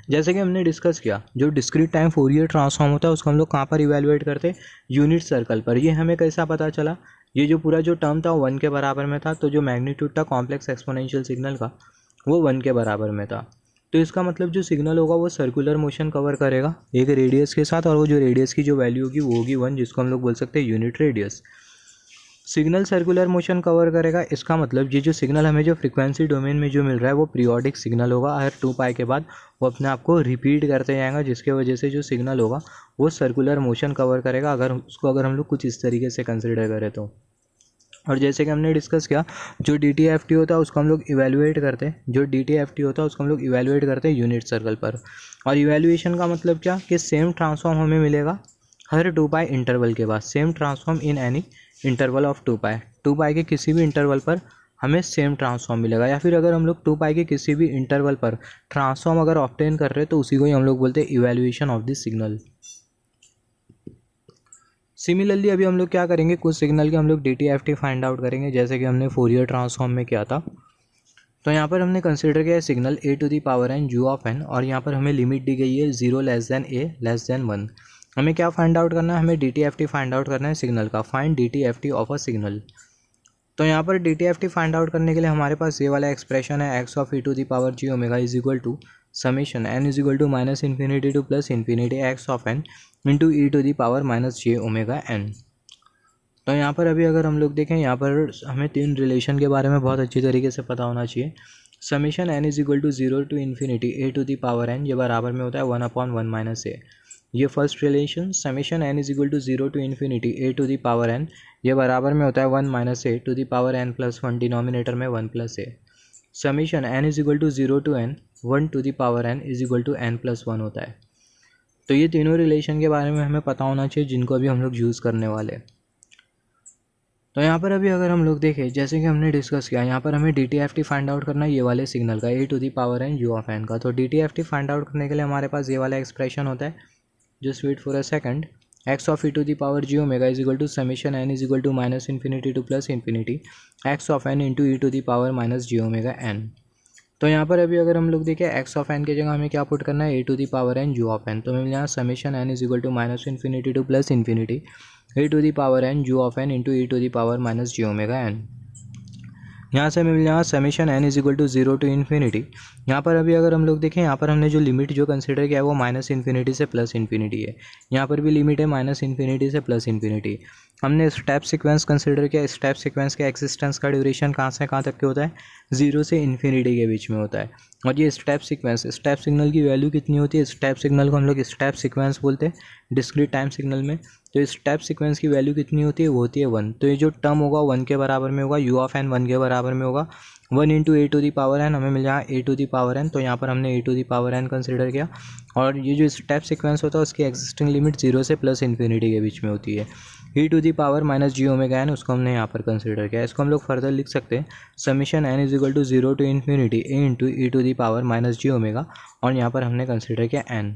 जैसे कि हमने डिस्कस किया, जो डिस्क्रीट टाइम फोरियर ट्रांसफॉर्म होता है उसको हम लोग कहाँ पर इवेल्युएट करते हैं? यूनिट सर्कल पर। ये हमें कैसा पता चला? ये जो पूरा जो टर्म था 1 के बराबर में था, तो जो मैग्नीट्यूड था कॉम्प्लेक्स एक्सपोनेंशियल सिग्नल का वो 1 के बराबर में था। तो इसका मतलब जो सिग्नल होगा वो सर्कुलर मोशन कवर करेगा एक रेडियस के साथ, और वो जो रेडियस की जो वैल्यू होगी वो होगी 1, जिसको हम लोग बोल सकते हैं unit radius. Signal circular motion cover करेगा, इसका मतलब ये जो सिग्नल हमें जो फ्रीक्वेंसी डोमेन में जो मिल रहा है वो पीरियोडिक सिग्नल होगा। हर 2 पाई के बाद वो अपने आप को रिपीट करते जाएगा, जिसके वजह से जो सिग्नल होगा वो सर्कुलर मोशन कवर करेगा, अगर हम लोग कुछ इस तरीके से कंसिडर करें तो। और जैसे कि हमने डिस्कस किया, जो DTFT होता है उसको हम लोग इवेल्युएट करते हैं, जो DTFT होता है उसको हम लोग इवेल्युएट करते हैं यूनिट सर्कल पर। और इवेल्युएशन का मतलब क्या? कि सेम ट्रांसफॉर्म हमें मिलेगा हर 2 पाई इंटरवल के बाद, same transform in any interval of 2 पाई। 2 पाई के किसी भी इंटरवल पर हमें सेम ट्रांसफॉर्म मिलेगा। या फिर अगर हम लोग 2 पाई के किसी भी इंटरवल पर ट्रांसफॉर्म अगर ऑब्टेन कर रहे हैं तो उसी को ही हम लोग बोलते हैं evaluation of this signal. Similarly अभी हम लोग क्या करेंगे, कुछ सिग्नल के हम लोग DTFT फाइंड आउट करेंगे, जैसे कि हमने फोरियर ट्रांसफॉर्म में किया था। तो यहाँ पर हमने कंसिडर किया है signal a to the power n u of n, और यहाँ पर हमें लिमिट दी गई है 0 लेस देन 1। हमें क्या फाइंड आउट करना है? हमें DTFT फाइंड आउट करना है सिग्नल का। Find DTFT of a signal. तो यहाँ पर DTFT फाइंड आउट करने के लिए हमारे पास ये वाला एक्सप्रेशन है, x of e to the power g omega is equal to summation n is equal to minus infinity to plus infinity x of n into E to the power minus J omega n। तो यहाँ पर अभी अगर हम लोग देखें, यहाँ पर हमें 3 रिलेशन के बारे में बहुत अच्छी तरीके से पता होना चाहिए। Summation n is equal to 0 to infinity a to the power n, ये बराबर में होता है 1/1 माइनस a। ये first relation summation n is equal to 0 to infinity a to the power n, ये बराबर में होता है 1 minus A to the power n plus 1, denominator में 1 plus A. Summation n is equal to 0 to n 1 to the power n is equal to n plus 1 होता है। तो ये तीनों रिलेशन के बारे में हमें पता होना चाहिए जिनको अभी हम लोग यूज़ करने वाले हैं। तो यहाँ पर अभी अगर हम लोग देखें, जैसे कि हमने डिस्कस किया, यहाँ पर हमें DTFT फाइंड आउट करना है ये वाले सिग्नल का a to the power n u of n का। तो DTFT फाइंड आउट करने के लिए हमारे पास ये वाला एक्सप्रेशन होता है, just wait for a second, x of e to the power j omega is equal to summation n is equal to minus infinity to plus infinity x of n into E to the power minus j omega n। तो यहाँ पर अभी अगर हम लोग देखें x of n की जगह हमें क्या पुट करना है a to the power n u of n। तो हमें यहाँ summation n is equal to minus infinity to plus infinity a to the power n u of n into E to the power minus j omega n। यहाँ से हमें मिल जाएगा summation n is equal to 0 to infinity. यहाँ पर अभी अगर हम लोग देखें, यहाँ पर हमने जो लिमिट जो कंसिडर किया है वो माइनस इन्फिनिटी से प्लस इन्फिनिटी है। यहाँ पर भी लिमिट है माइनस इन्फिनिटी से प्लस इन्फिनिटी। हमने स्टेप सीक्वेंस कंसिडर किया, स्टेप सीक्वेंस के एक्सिस्टेंस का ड्यूरेशन कहाँ से कहाँ तक के होता है, 0 से इन्फिनिटी के बीच में होता है। और ये स्टेप सीक्वेंस, स्टेप सिग्नल की वैल्यू कितनी होती है, स्टेप सिग्नल को हम लोग स्टेप सीक्वेंस बोलते हैं डिस्क्रीट टाइम सिग्नल में। तो स्टेप सीक्वेंस की वैल्यू कितनी होती है, वो होती है 1। तो ये जो टर्म होगा 1 के बराबर में होगा, u ऑफ n 1 के बराबर में होगा। 1 into A to the power n, हमें मिल जाएगा A to the power n। तो यहाँ पर हमने A to the power n consider किया। और ये जो स्टेप सीक्वेंस होता है उसकी एग्जिस्टिंग लिमिट 0 से प्लस इन्फिनिटी के बीच में होती है। E to the power minus ji omega n, उसको हमने यहाँ पर कंसिडर किया। इसको हम लोग फर्दर लिख सकते हैं summation n is equal to 0 to infinity A into E to the power minus ji omega, और यहाँ पर हमने कंसिडर किया n।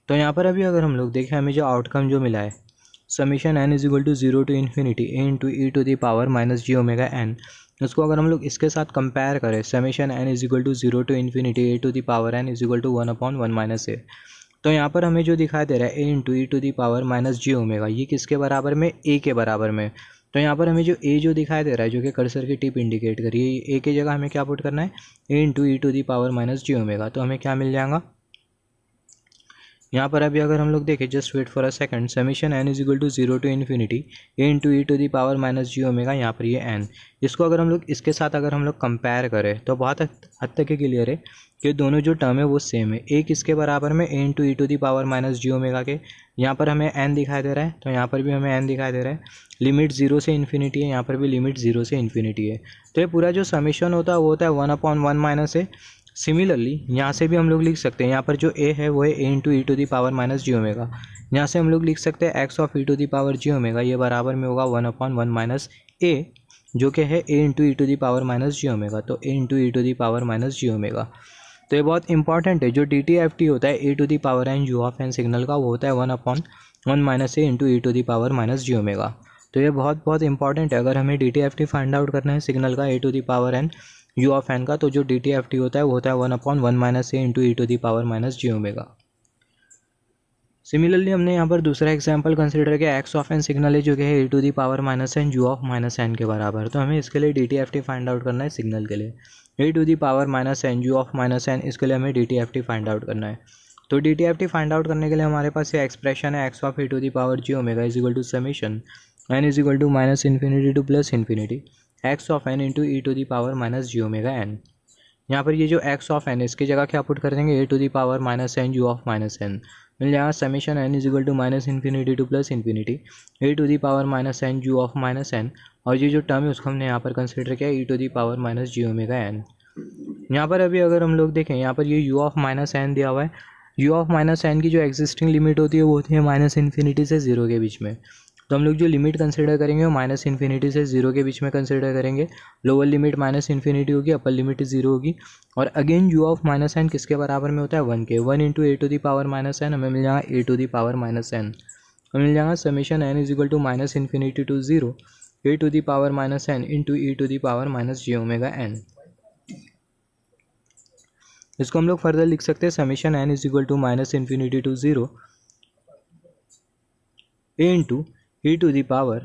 तो यहाँ पर अभी अगर हम लोग देखें, हमें जो आउटकम जो मिला है summation n is equal to 0 to infinity A into E to the power minus ji omega n, उसको अगर हम लोग इसके साथ कंपेयर करें, summation n is equal to 0 to infinity A to the power n is equal to 1/1 minus A. तो यहाँ पर हमें जो दिखाई दे रहा है ए into E to the power minus ji omega, ये किसके बराबर में, ए के बराबर में। तो यहाँ पर हमें जो ए जो दिखाई दे रहा है, जो कि कर्सर की टिप इंडिकेट करिए, ए की जगह हमें क्या पुट करना है, ए into E to the power minus ji omega. तो हमें क्या मिल जाएगा यहाँ पर अभी अगर हम लोग देखें, just wait for a second, summation n is equal to 0 to infinity A into E to the power minus ji omega, यहाँ पर ये n, इसको अगर हम लोग इसके साथ अगर हम लोग कंपेयर करें तो बहुत हद तक के क्लियर है कि दोनों जो टर्म है वो सेम है। ए किसके बराबर में, ए into E to the power minus ji omega के। यहाँ पर हमें n दिखाई दे रहा है, तो यहाँ पर भी हमें n दिखाई दे रहा है। लिमिट 0 से इन्फिनिटी है, यहाँ पर भी लिमिट 0 से इन्फिनिटी है। तो ये पूरा जो समीशन होता है वो होता है 1/1 माइनस ए। सिमिलरली यहाँ से भी हम लोग लिख सकते हैं, यहाँ पर जो a है वो है ए into E to the power minus ji omega. यहाँ से हम लोग लिख सकते हैं x of E to the power ji omega, ये बराबर में होगा 1/1 माइनस a, जो कि है a into E to the power minus ji omega. तो a into E to the power minus ji omega. तो ये बहुत इंपॉर्टेंट है, जो DTFT होता है ए to the power n u of n signal का, वो होता है 1/1 minus A into E to the power minus ji omega. तो ये बहुत इंपॉर्टेंट है अगर हमें DTFT फाइंड आउट करना है सिग्नल का ए to the power n u of n का। तो जो DTFT होता है वो होता है 1/1 minus A into E to the power minus ji omega. Similarly हमने यहाँ पर दूसरा एग्जांपल कंसिडर किया, x ऑफ n सिग्नल है जो कि है ए to the power minus N u of minus n के बराबर। तो हमें इसके लिए DTFT फाइंड आउट करना है सिग्नल के लिए, A to the power minus N u of minus n, इसके लिए हमें DTFT फाइंड आउट करना है। तो DTFT फाइंड आउट करने के लिए हमारे पास ये एक्सप्रेशन है, x of A to the power ji omega is equal to summation n is equal to minus infinity to plus infinity x of n into E to the power minus ji omega n। यहाँ पर ये जो x of n इसकी जगह क्या put कर देंगे, A to the power minus N u of minus n, मिल जाएगा summation n is equal to minus infinity to plus infinity A to the power minus N u of minus n, और ये जो term है उसको हमने यहाँ पर कंसिडर किया ई to the power minus ji omega n। यहाँ पर अभी अगर हम लोग देखें, यहाँ पर ये u ऑफ माइनस n दिया हुआ है। u ऑफ माइनस n की जो एग्जिस्टिंग लिमिट होती है वो होती है माइनस इन्फिनिटी से 0 के बीच में। तो हम लोग जो लिमिट कंसिडर करेंगे वो माइनस इन्फिनिटी से 0 के बीच में कंसिडर करेंगे। लोअर लिमिट माइनस इन्फिनिटी होगी, अपर लिमिट 0 होगी। और again u of minus n किसके बराबर में होता है, 1 के। 1 into A to the power minus n, हमें मिल जाएगा A to the power minus n, हमें मिल जाएगा summation n is equal to minus infinity to 0 A to the power minus n into E to the power minus ji omega n। इसको हम लोग further लिख सकते हैं summation n is equal to minus infinity to 0 A into E to the power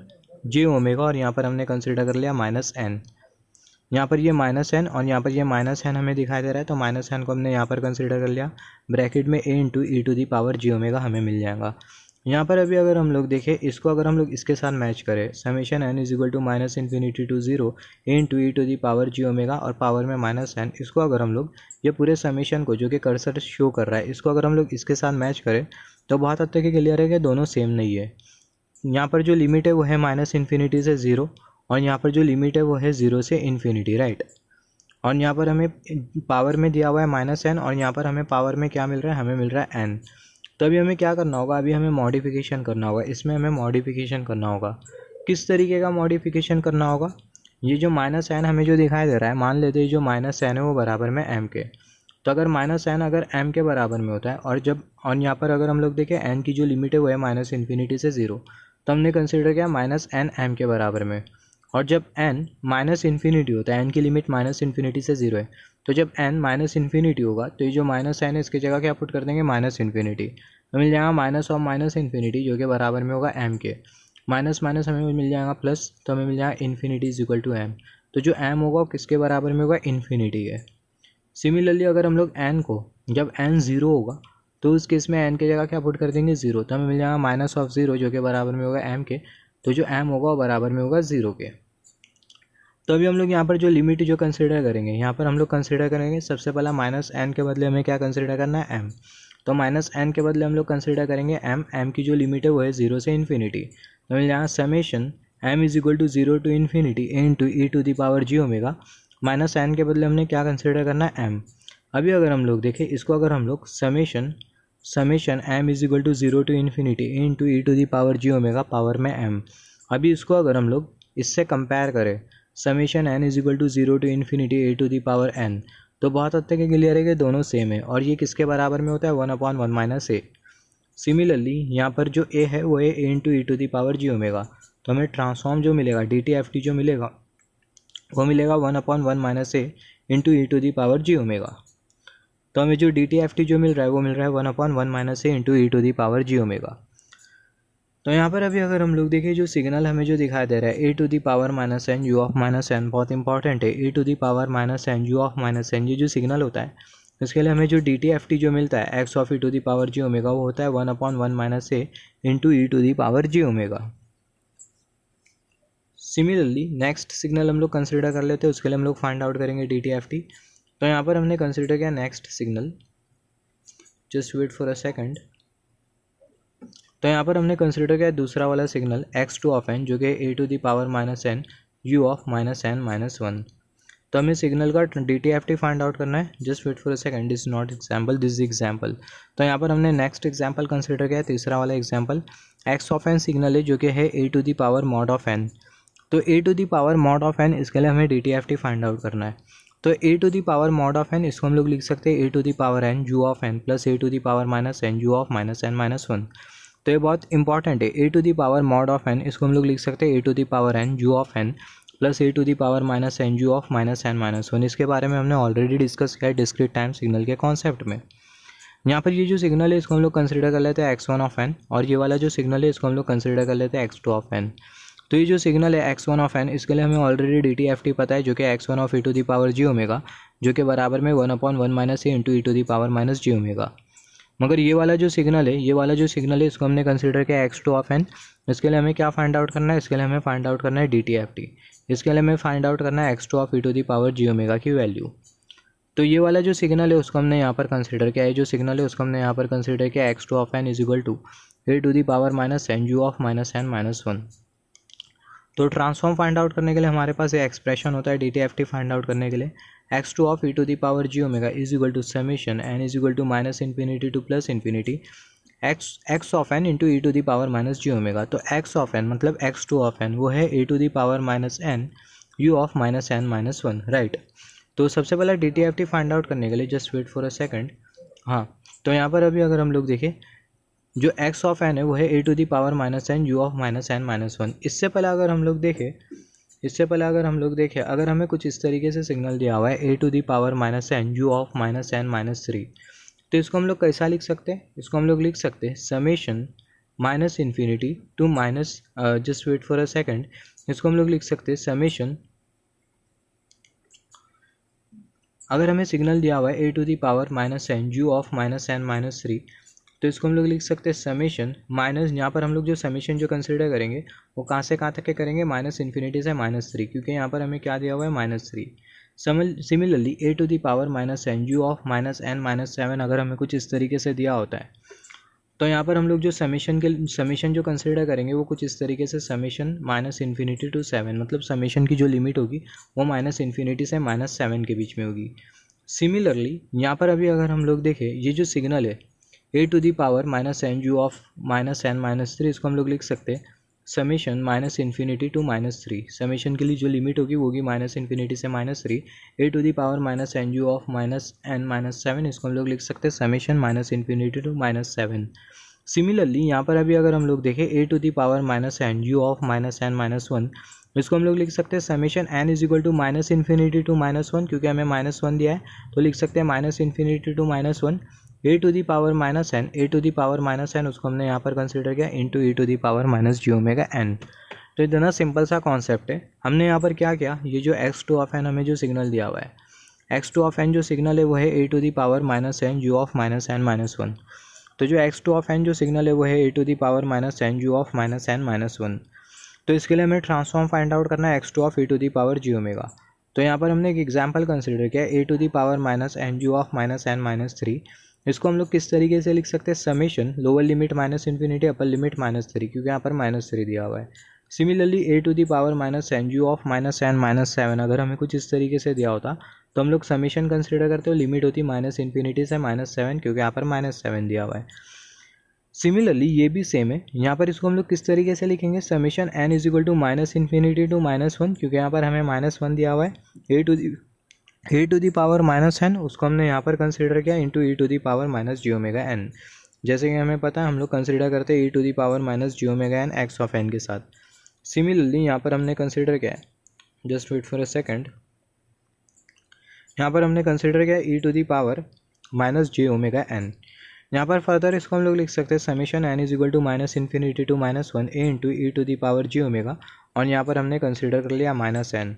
J omega, और यहाँ पर हमने कंसिडर कर लिया माइनस एन। यहाँ पर ये माइनस एन और यहाँ पर ये माइनस एन हमें दिखाई दे रहा है, तो माइनस एन को हमने यहाँ पर कंसिडर कर लिया। ब्रैकेट में ए into E to the power J omega हमें मिल जाएगा। यहाँ पर अभी अगर हम लोग देखें, इसको अगर हम लोग इसके साथ मैच करें, summation n is equal to minus infinity to 0 A into E to the power ji omega और पावर में माइनस n, इसको अगर हम लोग ये पूरे समीशन को जो कि कर्सर शो कर रहा है, इसको अगर हम लोग इसके साथ मैच करें तो बहुत हद तक क्लियर है कि दोनों सेम नहीं है। यहाँ पर जो लिमिट है वो है -∞ से 0 और यहाँ पर जो लिमिट है वो है 0 से इन्फिनिटी, राइट। और यहाँ पर हमें पावर में दिया हुआ है -n और यहाँ पर हमें पावर में क्या मिल रहा है, हमें मिल रहा है n। तो अभी हमें क्या करना होगा, अभी हमें मॉडिफिकेशन करना होगा, इसमें हमें मॉडिफिकेशन करना होगा। किस तरीके का मॉडिफिकेशन करना होगा, ये जो -n हमें जो दिखाई दे रहा है, मान लेते हैं जो -n है वो बराबर में m के। तो अगर -n अगर m के बराबर में होता है और यहाँ पर अगर हम लोग देखें n की जो लिमिट है वो है -∞ से 0, तो हमने कंसिडर किया -n m के बराबर में। और जब n -∞ होता है, n की लिमिट -∞ से 0 है, तो जब n -∞ होगा तो ये जो -n है इसकी जगह क्या पुट कर देंगे, -∞। तो मिल जाएगा -∞ जो कि बराबर में होगा m के। माइनस हमें मिल जाएगा प्लस, तो हमें मिल जाएगा infinity is equal to m। तो जो m होगा वो किसके बराबर में होगा, इन्फिनिटी है। सिमिलरली अगर हम लोग n को, जब n 0 होगा तो उस केस में n की जगह क्या पुट कर देंगे, 0, तो हमें मिल जाएगा -0 जो कि बराबर में होगा m के। तो जो m होगा वो बराबर में होगा 0 के। तो अभी हम लोग यहाँ पर जो लिमिट जो कंसिडर करेंगे, यहाँ पर हम लोग कंसिडर करेंगे सबसे पहला -n के बदले हमें क्या कंसिडर करना है, m। तो -n के बदले हम लोग कंसिडर करेंगे m की जो लिमिट है वो है 0 से इन्फिनिटी। तो मिल जाएगा summation m is equal to 0 to infinity into e⁻g⁻। -n के बदले हमने क्या कंसिडर करना है, m। अभी अगर हम लोग देखें इसको, अगर हम लोग summation m is equal to 0 to infinity into e⁻g⁻ power में m। अभी इसको अगर हम लोग इससे कंपेयर करें, summation n is equal to 0 to infinity e⁻n, तो बहुत हद तक क्लियर है कि दोनों सेम है और ये किसके बराबर में होता है, 1/1 - a। सिमिलरली यहाँ पर जो a है वो है a इंटू e⁻g⁻। तो हमें ट्रांसफॉर्म जो मिलेगा dt जो मिलेगा वो मिलेगा 1/1 - a इंटू e⁻g⁻। तो हमें जो dt जो मिल रहा है वो मिल रहा है 1/1 - a इंटू e⁻g⁻। तो यहाँ पर अभी अगर हम लोग देखें जो सिग्नल हमें जो दिखाई दे रहा है e⁻n u(-n), बहुत इंपॉर्टेंट है। e⁻n u(-n), ये जो सिग्नल होता है इसके लिए हमें जो dt जो मिलता है x ऑफ e⁻g⁻ वो होता है 1/1 - a into e⁻g⁻। Similarly next signal हम लोग कंसिडर कर लेते हैं, उसके लिए हम लोग फाइंड आउट करेंगे dt। तो यहाँ पर हमने कंसिडर किया next signal, just wait for a second. तो यहाँ पर हमने कंसिडर किया दूसरा वाला सिग्नल x2 ऑफ n जो कि a⁻n u(-n-1). तो हमें सिग्नल का dt फाइंड आउट करना है, just wait for a second, this not example, this example. तो यहाँ पर हमने नेक्स्ट एग्जाम्पल कंसिडर किया, तीसरा वाला example x of n signal है जो कि है a⁻n। तो a⁻n इसके लिए हमें dt फाइंड आउट करना है। तो a⁻n इसको हम लोग लिख सकते हैं a⁻n u(n) plus a⁻n u(-n-1). तो ये बहुत इंपॉर्टेंट है, a⁻n इसको हम लोग लिख सकते हैं a⁻n u(n) plus a⁻n u(-n-1). इसके बारे में हमने ऑलरेडी डिस्कस किया है डिस्क्रीट टाइम सिग्नल के कॉन्सेप्ट में। यहाँ पर ये जो सिग्नल है इसको हम लोग कंसिडर कर लेते हैं x1 ऑफ n और ये वाला जो सिग्नल है इसको हम लोग कंसिडर कर लेते हैं x2 ऑफ n। तो ये जो सिग्नल है x1 ऑफ n इसके लिए हमें ऑलरेडी dt पता है जो कि x1 ऑफ e⁻g⁻, जो कि बराबर में 1/1 - a इंटू e⁻g⁻। मगर ये वाला जो सिग्नल है इसको हमने कंसिडर किया x2 ऑफ n। इसके लिए हमें क्या फाइंड आउट करना है, इसके लिए हमें फाइंड आउट करना है dt। इसके लिए हमें फाइंड आउट करना है x2 ऑफ e⁻g⁻ की वैल्यू। तो ये वाला जो सिग्नल है उसको हमने यहाँ पर कंसिडर किया है, जो सिग्नल है उसको हमने यहाँ पर कंसिडर किया x2 of n is equal to a⁻n u(-n-1). तो ट्रांसफॉर्म फाइंड आउट करने के लिए हमारे पास ये एक्सप्रेशन होता है dt फाइंड आउट करने के लिए, x2 of e⁻g⁻ is equal to summation n is equal to -∞ to +∞ x of n into e⁻g⁻। तो x ऑफ n मतलब x2 ऑफ n वो है a⁻n u(-n-1), राइट। तो सबसे पहला dt फाइंड आउट करने के लिए just wait for a second. हाँ, तो यहाँ पर अभी अगर हम लोग देखें जो x ऑफ n है वो है a⁻n u(-n-1). इससे पहले अगर हम लोग देखें अगर हमें कुछ इस तरीके से सिग्नल दिया हुआ है a⁻n u(-n-3), तो इसको हम लोग कैसा लिख सकते हैं, इसको हम लोग लिख सकते हैं summation -∞ to minus, just wait for a second, इसको हम लोग लिख सकते हैं समेशन, अगर हमें सिग्नल दिया हुआ है a⁻n u(-n-3), तो इसको हम लोग लिख सकते हैं समेशन माइनस, यहाँ पर हम लोग जो समेशन जो कंसिडर करेंगे वो कहाँ से कहाँ तक के करेंगे, -∞ से -3, क्योंकि यहाँ पर हमें क्या दिया हुआ है -3। सिमिलरली a⁻n u(-n-7) अगर हमें कुछ इस तरीके से दिया होता है तो यहाँ पर हम लोग जो समीशन जो कंसिडर करेंगे वो कुछ इस तरीके से समीशन माइनस इन्फिनिटी टू 7, मतलब समीशन की जो लिमिट होगी वो माइनस इन्फिनिटी से माइनस 7 के बीच में होगी। सिमिलरली यहाँ पर अभी अगर हम लोग देखें, ये जो सिग्नल है ए to the power minus N you of minus N minus 3, इसको हम लोग लिख सकते हैं summation minus infinity to minus 3। Summation के लिए जो लिमिट होगी वो होगी माइनस इन्फिनिटी से minus 3, A to the power minus N you of minus N minus 7, इसको हम लोग लिख सकते हैं summation minus infinity to minus 7। Similarly यहाँ पर अभी अगर हम लोग देखें A to the power minus N you of minus N minus 1, इसको हम लोग लिख सकते हैं summation N is equal to minus infinity to minus 1, क्योंकि हमें माइनस 1 दिया है तो लिख सकते हैं minus infinity to minus 1, A to the power minus N, A to the power minus N उसको हमने यहाँ पर कंसिडर किया into E to the power minus ji omega N. तो इतना सिंपल सा कॉन्सेप्ट है। हमने यहाँ पर क्या किया, ये जो x2 ऑफ एन हमें जो सिग्नल दिया हुआ है, x2 ऑफ एन जो सिग्नल है वो है ए to the power minus N you of minus N minus 1। तो जो x2 ऑफ एन जो सिग्नल है वो है ए to the power minus N you of minus N minus 1। तो इसके लिए हमें ट्रांसफॉर्म फाइंड आउट करना है x2 of A to the power ji omega. तो यहाँ पर हमने एक एग्जाम्पल कंसिडर किया A to the power minus N you of minus N minus 3। इसको हम लोग किस तरीके से लिख सकते हैं, summation lower limit minus infinity upper limit minus 3, क्योंकि यहाँ पर माइनस 3 दिया हुआ है। Similarly A to the power minus N you of minus N minus 7, अगर हमें कुछ इस तरीके से दिया होता तो हम लोग समेशन कंसिडर करते हो, लिमिट होती माइनस इन्फिनिटी से माइनस 7, क्योंकि यहाँ पर माइनस 7 दिया हुआ है। सिमिलरली ये भी सेम है, यहाँ पर इसको हम लोग किस तरीके से लिखेंगे, summation N is equal to minus infinity to minus 1, क्योंकि यहाँ पर हमें माइनस 1 दिया हुआ है, ए to the power minus N उसको हमने यहाँ पर कंसिडर किया into E to the power minus ji omega n. जैसे कि हमें पता है हम लोग कंसिडर करते हैं e to the power minus ji omega n x of n के साथ। सिमिलरली यहाँ पर हमने कंसिडर किया है, just wait for a second, यहाँ पर हमने कंसिडर किया ई to the power minus J omega n. यहाँ पर फर्दर इसको हम लोग लिख सकते हैं summation N is equal to minus infinity to minus 1 a into E to the power ji omega, और यहाँ पर हमने कंसिडर कर लिया माइनस एन।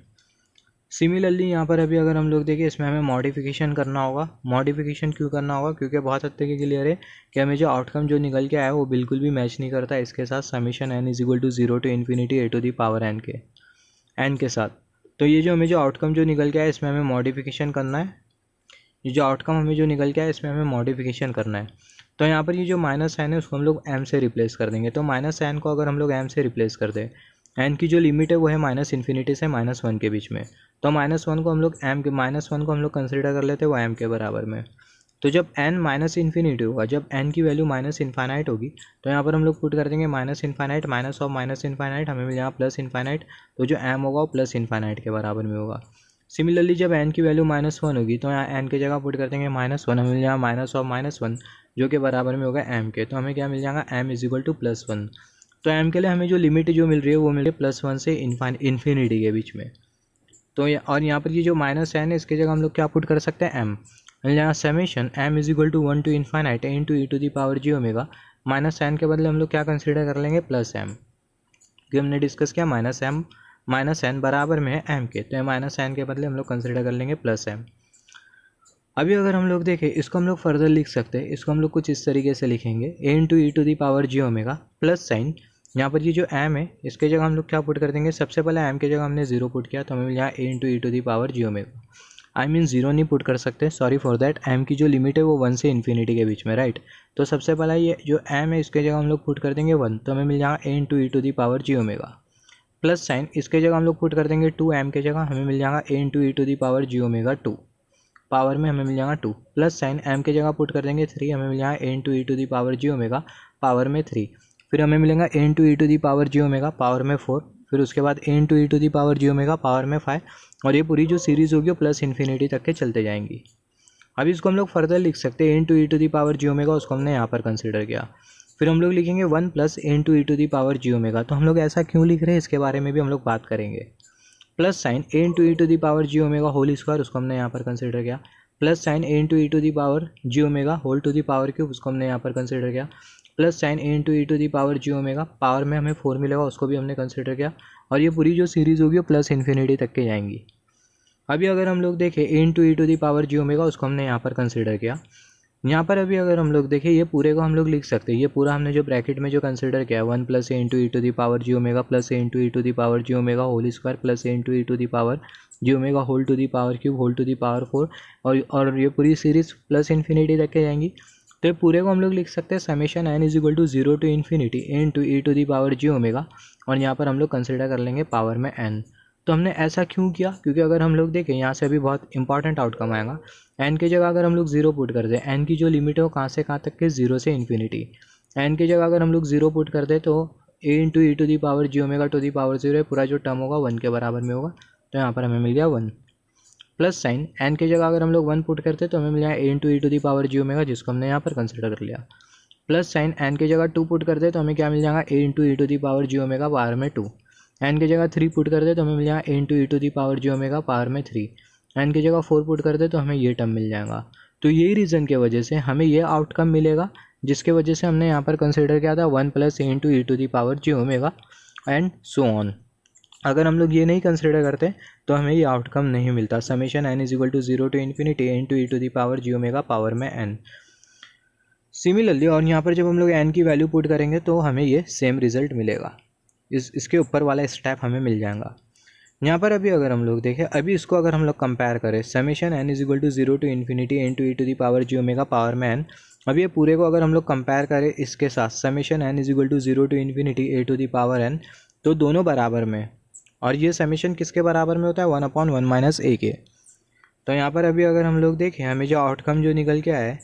सिमिलरली यहाँ पर अभी अगर हम लोग देखें, इसमें हमें मॉडिफिकेशन करना होगा। मॉडिफिकेशन क्यों करना होगा, क्योंकि बहुत हद तक क्लियर है कि हमें जो आउटकम जो निकल के आया वो बिल्कुल भी मैच नहीं करता इसके साथ summation N is equal to 0 to infinity A to the power N के साथ। तो ये जो हमें जो आउटकम जो निकल के आया इसमें हमें मॉडिफिकेशन करना है, ये जो आउटकम हमें जो निकल के आया इसमें हमें मॉडिफिकेशन करना है। तो यहाँ पर ये जो माइनस एन है उसको हम लोग एम से रिप्लेस कर देंगे। तो माइनस एन को अगर हम लोग एम से रिप्लेस कर दें, एन की जो लिमिट है वो है माइनस इन्फिनिटी से माइनस 1 के बीच में, तो माइनस 1 को हम लोग माइनस 1 को हम लोग कंसिडर कर लेते हैं वो एम के बराबर में। तो जब एन माइनस इन्फिनिटी होगा, जब एन की वैल्यू माइनस इन्फाइनाइट होगी, तो यहाँ पर हम लोग पुट कर देंगे minus infinite minus of minus infinite, हमें मिल जाएगा प्लस इन्फाइनाइट। तो जो एम होगा वो प्लस इन्फाइनाइट के बराबर में होगा। सिमिलरली जब एन की वैल्यू माइनस 1 होगी तो यहाँ एन की जगह पुट कर देंगे माइनस 1, हमें मिल जाएगा माइनस ऑफ माइनस 1 जो कि बराबर में होगा एम के। तो हमें क्या मिल जाएगा, M is equal to plus 1। तो एम के लिए हमें जो लिमिट जो मिल रही है वो मिल रही है प्लस 1 से इन्फिनिटी के बीच में। तो और यहाँ पर ये जो माइनस एन है इसकी जगह हम लोग क्या पुट कर सकते हैं, एम। मिल जाएगा summation M is equal to 1 to infinite into E to the power ji omega, minus N के बदले हम लोग क्या कंसिडर कर लेंगे, प्लस एम, क्योंकि हमने डिस्कस किया माइनस एन बराबर में है एम के, तो माइनस एन के बदले हम लोग कंसिडर कर लेंगे प्लस एम। अभी अगर हम लोग देखें इसको हम लोग फर्दर लिख सकते हैं, इसको हम लोग कुछ इस तरीके से लिखेंगे a into E to the power ji omega plus sign, यहाँ पर ये जो एम है इसके जगह हम लोग क्या पुट कर देंगे, सबसे पहले एम के जगह हमने 0 पुट किया तो हमें यहाँ a into E to the power ji omega, I mean 0 नहीं पुट कर सकते, सॉरी फॉर दैट। एम की जो लिमिट है वो 1 से इन्फिनिटी के बीच में, राइट। तो सबसे पहला ये जो एम है इसके जगह हम लोग पुट कर देंगे 1, तो हमें मिल जाएगा a into E to the power ji omega plus sign, इसके जगह हम लोग पुट कर देंगे 2 एम के जगह, हमें मिल जाएगा a into E to the power ji omega 2, power में हमें मिल जाएगा 2 प्लस साइन एम के जगह पुट कर देंगे 3, हमें मिल जाएगा a into E to the power ji omega power में 3, फिर हमें मिलेगा a into E to the power ji omega power में 4, फिर उसके बाद a into E to the power ji omega power में 5, और ये पूरी जो सीरीज़ होगी वो प्लस इन्फिनिटी तक के चलते जाएंगी। अभी इसको हम लोग फर्दर लिख सकते हैं a into E to the power ji omega, उसको हमने यहाँ पर कंसिडर किया। फिर हम लोग लिखेंगे 1 plus A into E to the power ji omega, तो हम लोग ऐसा क्यों लिख रहे हैं इसके बारे में भी हम लोग बात करेंगे। Plus sign A into E to the power ji omega whole square, उसको हमने यहाँ पर कंसिडर किया, plus sign A into E to the power ji omega whole to the power cube, उसको हमने यहाँ पर कंसिडर किया, plus sign A into E to the power ji omega power में हमें 4 मिलेगा, उसको भी हमने कंसिडर किया, और ये पूरी जो सीरीज़ होगी वो प्लस इन्फिनिटी तक के जाएंगी। अभी अगर हम लोग देखें a into E to the power ji omega, उसको हमने यहाँ पर कंसिडर किया। यहाँ पर अभी अगर हम लोग देखें ये पूरे को हम लोग लिख सकते हैं, ये पूरा हमने जो ब्रैकेट में जो कंसिडर किया 1 plus A into E to the power ji omega plus A into E to the power ji omega whole square plus A into E to the power ji omega whole to the power cube whole to the power 4, और ये पूरी series plus infinity तक के जाएंगी। तो ये पूरे को हम लोग लिख सकते हैं summation n is equal to 0 to infinity A into E to the power ji omega, और यहाँ पर हम लोग कंसिडर कर लेंगे पावर में n। तो हमने ऐसा क्यों किया, क्योंकि अगर हम लोग देखें यहाँ से अभी बहुत इंपॉर्टेंट आउटकम आएगा। n की जगह अगर हम लोग 0 पुट कर दें, n की जो लिमिट है वो कहाँ से कहाँ तक के 0 से इन्फिनिटी, n की जगह अगर हम लोग 0 पुट कर दें तो a into E to the power ji omega to the power 0 पूरा जो टर्म होगा 1 के बराबर में होगा, तो यहाँ पर हमें मिल गया 1। प्लस साइन n की जगह अगर हम लोग 1 पुट करते तो हमें मिल जाए a into E to the power ji omega, जिसको हमने यहाँ पर कंसिडर कर लिया। प्लस साइन n की जगह 2 पुट करते तो हमें क्या मिल जाएगा, a into E to the power ji omega power में 2। n की जगह 3 पुट करते तो हमें मिल जाएगा a into E to the power ji omega power में 3। n की जगह 4 पुट करते तो हमें ये टर्म मिल जाएगा। तो यही रीज़न की वजह से हमें ये आउटकम मिलेगा, जिसके वजह से हमने यहाँ पर कंसिडर किया था 1 plus A into E to the power ji omega and so on. अगर हम लोग ये नहीं कंसिडर करते तो हमें ये आउटकम नहीं मिलता। Summation n is equal to 0 to infinity A into E to the power ji omega power में n। सिमिलरली और यहाँ पर जब हम लोग n की वैल्यू पुट करेंगे तो हमें ये सेम रिजल्ट मिलेगा, इसके ऊपर वाला स्टेप हमें मिल जाएगा। यहाँ पर अभी अगर हम लोग देखें, अभी इसको अगर हम लोग कंपेयर करें, summation n is equal to 0 to infinity A into E to the power ji omega power में n। अभी ये पूरे को अगर हम लोग कंपेयर करें इसके साथ summation n is equal to 0 to infinity A to the power n, तो दोनों बराबर में, और ये समेशन किसके बराबर में होता है, 1/1 माइनस ए के। तो यहाँ पर अभी अगर हम लोग देखें, हमें जो आउटकम जो निकल के आया है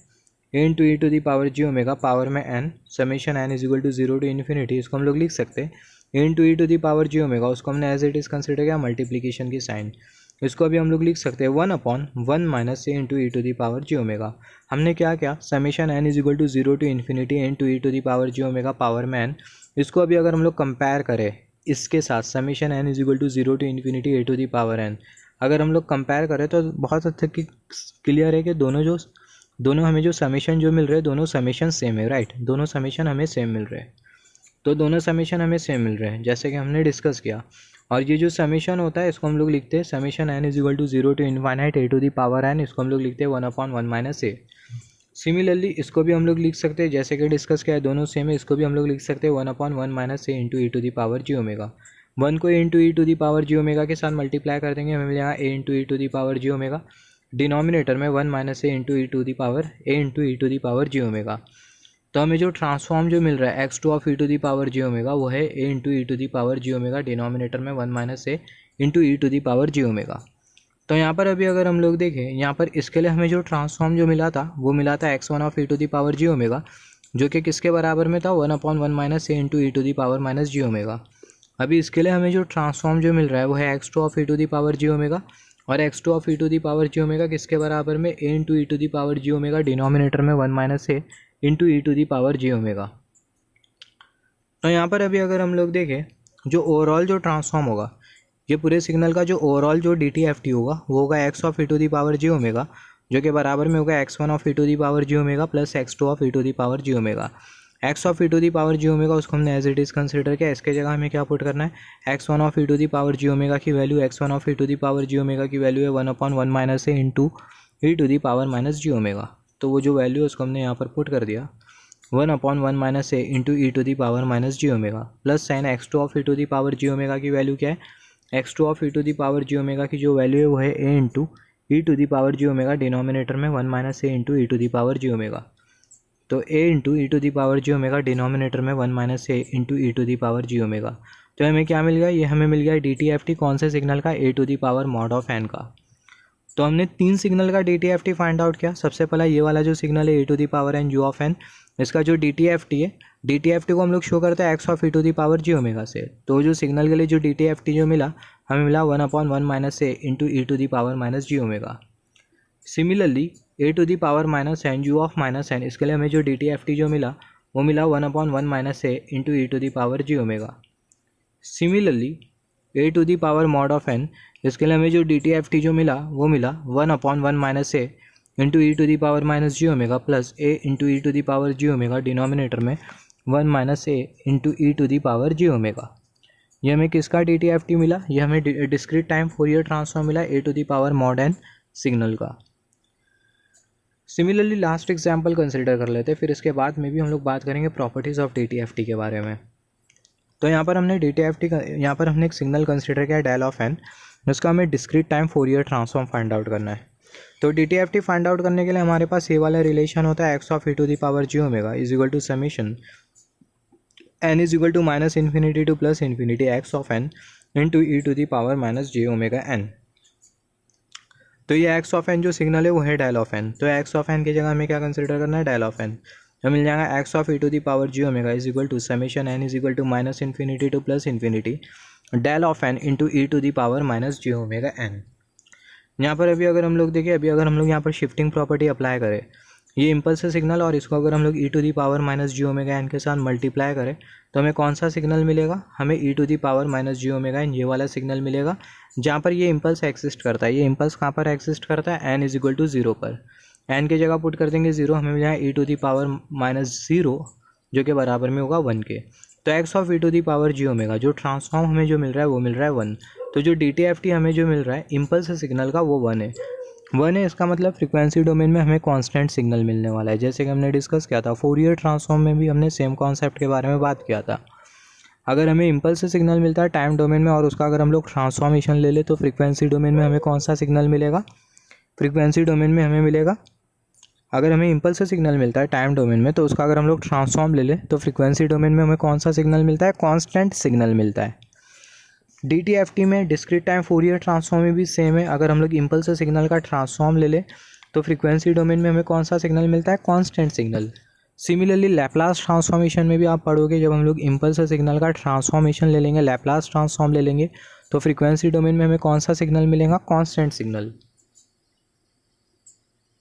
ए into E to the power ji omega power में n, summation n is equal to 0 to infinity, इसको हम लोग लिख सकते हैं a into E to the power ji omega, उसको हमने एज इट इज़ कंसिडर किया मल्टीप्लीकेशन की साइन, इसको अभी हम लोग लिख सकते हैं 1/1 minus A into E to the power ji omega. हमने क्या किया, समेशन n is equal to 0 to infinity A into E to the power ji omega power में n, इसको अभी अगर हम लोग कंपेयर करें इसके साथ summation n is equal to 0 to infinity A to the power n, अगर हम लोग कंपेयर करें तो बहुत हद तक क्लियर है कि दोनों हमें जो समेशन जो मिल रहे हैं दोनों समेशन सेम है, राइट। दोनों समेशन हमें सेम मिल रहे हैं, तो दोनों समेशन हमें सेम मिल रहे हैं जैसे कि हमने डिस्कस किया। और ये जो समेशन होता है इसको हम लोग लिखते हैं summation n is equal to 0 to infinite a to the power n, इसको हम लोग लिखते हैं 1/1 माइनस ए। सिमिलरली इसको भी हम लोग लिख सकते हैं जैसे कि डिस्कस किया है, दोनों सेम है, इसको भी हम लोग लिख सकते हैं 1/1 minus A into E to the power ji omega. 1 को a into E to the power ji omega के साथ मल्टीप्लाई कर देंगे, हमें मिल जाएगा a into E to the power ji omega, denominator में 1 minus A into E to the power ji omega. तो हमें जो ट्रांसफॉर्म जो मिल रहा है x2 of E to the power ji omega वो है ए into E to the power ji omega, denominator में 1 minus A into E to the power ji omega. तो यहाँ पर अभी अगर हम लोग देखें, यहाँ पर इसके लिए हमें जो ट्रांसफॉर्म जो मिला था वो मिला था x1 of E to the power ji omega, जो कि किसके बराबर में था 1/1 minus A into E to the power minus ji omega. अभी इसके लिए हमें जो ट्रांसफॉर्म जो मिल रहा है वो है x2 of E to the power ji omega, और x2 of E to the power ji omega किसके बराबर में ए into E to the power ji omega, denominator में 1 minus A into E to the power ji omega. तो यहाँ पर अभी अगर हम लोग देखें, जो ओवरऑल जो ट्रांसफॉर्म होगा, ये पूरे सिग्नल का जो ओवरऑल जो डी टी एफ टी होगा वो होगा x of E to the power ji omega, जो कि बराबर में होगा x1 of E to the power ji omega plus x2 of E to the power ji omega. x of E to the power ji omega उसको हमने as it is consider किया, इसके जगह हमें क्या पुट करना है, x1 of E to the power ji omega की value, x1 of E to the power ji omega की वैल्यू है 1/1 minus A into E to the power minus ji omega. तो वो जो वैल्यू है उसको हमने यहाँ पर पुट कर दिया 1/1 minus A into E to the power minus ji omega, plus sign x2 of E to the power ji omega की वैल्यू क्या है, x2 of E to the power ji omega की जो वैल्यू है वो है ए into E to the power ji omega, denominator में 1 minus A into E to the power ji omega. तो a into E to the power ji omega, denominator में 1 minus A into E to the power ji omega. तो हमें क्या मिल गया, ये हमें मिल गया डी टी एफ टी कौन से सिग्नल का, ए to the power mod of n का। तो हमने 3 सिग्नल का D T F T find out किया। सबसे पहला ये वाला जो सिग्नल है ए to the power n you of n, इसका जो डी टी एफ टी है, डी टी एफ टी को हम लोग शो करते हैं x of E to the power ji omega से। तो जो सिग्नल के लिए जो डी टी एफ टी जो मिला हमें मिला 1/1 minus A into E to the power minus ji omega. Similarly A to the power minus N you of minus n, इसके लिए हमें जो डी टी एफ टी जो मिला वो मिला 1/1 minus A into E to the power ji omega. Similarly A to the power mod of n, इसके लिए हमें जो डी टी एफ टी जो मिला वो मिला 1/1 minus A into E to the power minus ji omega plus A into E to the power ji omega, denominator में 1 minus A into E to the power ji omega. ये हमें किसका D T F T मिला, ये हमें discrete time Fourier transform मिला a to the power mod n signal का। Similarly last example consider कर लेते हैं, फिर इसके बाद में भी हम लोग बात करेंगे properties of D T F T के बारे में। तो यहाँ पर हमने डी टी एफ टी का यहाँ पर हमने एक सिग्नल कंसिडर किया डेल ऑफ एन, उसका हमें discrete time Fourier transform find out करना है। तो DTFT फाइंड आउट करने के लिए हमारे पास ये वाला रिलेशन होता है x of E to the power ji omega is equal to summation n is equal to minus infinity to plus infinity x of n into E to the power minus J omega n। तो ये x of n जो signal है वो है dial of n, तो x of n की जगह हमें क्या कंसिडर करना है, डायल ऑफ n। तो मिल जाएगा x of E to the power ji omega is equal to summation n is equal to minus infinity to plus infinity dial of n into E to the power minus J omega n। यहाँ पर अभी अगर हम लोग देखें, अभी अगर हम लोग यहाँ पर शिफ्टिंग प्रॉपर्टी अप्लाई करें, ये इम्पल्स सिग्नल और इसको अगर हम लोग e to the power minus ji omega n के साथ मल्टीप्लाई करें तो हमें कौन सा सिग्नल मिलेगा, हमें e to the power minus ji omega n ये वाला सिग्नल मिलेगा जहाँ पर ये इम्पल्स एक्सिस्ट करता है। ये इम्पल्स कहाँ पर एक्सिस्ट करता है, n is equal to zero पर। एन की जगह पुट कर देंगे जीरो, हमें मिल जाएगा e to the power minus zero जो कि बराबर में होगा 1 के। तो x of E to the power ji omega जो ट्रांसफॉर्म हमें जो मिल रहा है वो मिल रहा है 1। तो जो DTFT हमें जो मिल रहा है इम्पल्स सिग्नल का वो 1 है। 1 है, इसका मतलब फ्रीक्वेंसी डोमेन में हमें कांस्टेंट सिग्नल मिलने वाला है। जैसे कि हमने डिस्कस किया था फोरियर ट्रांसफॉर्म में भी हमने सेम कॉन्सेप्ट के बारे में बात किया था। अगर हमें इम्पल्स सिग्नल मिलता है टाइम डोमेन में और उसका अगर हम लोग ट्रांसफॉर्मेशन ले ले तो फ्रीक्वेंसी डोमेन में हमें कौन सा सिग्नल मिलेगा, फ्रीक्वेंसी डोमेन में हमें मिलेगा, अगर हमें इम्पल्स सिग्नल मिलता है टाइम डोमेन में तो उसका अगर हम लोग ट्रांसफॉर्म ले लें तो फ्रीक्वेंसी डोमेन में हमें कौन सा सिग्नल मिलता है, कांस्टेंट सिग्नल मिलता है। DTFT में डिस्क्रीट टाइम फोरियर ट्रांसफॉर्म में भी सेम है। अगर हम लोग इम्पल्स सिग्नल का ट्रांसफॉर्म ले लें तो फ्रीक्वेंसी डोमेन में हमें कौन सा सिग्नल मिलता है, constant signal. Similarly Laplace transformation में भी आप पढ़ोगे, जब हम लोग इम्पल्स सिग्नल का ट्रांसफॉर्मेशन ले लेंगे, लैप्लास ट्रांसफॉर्म ले लेंगे तो फ्रीक्वेंसी डोमेन में हमें कौन सा सिग्नल मिलेगा, कांस्टेंट सिग्नल।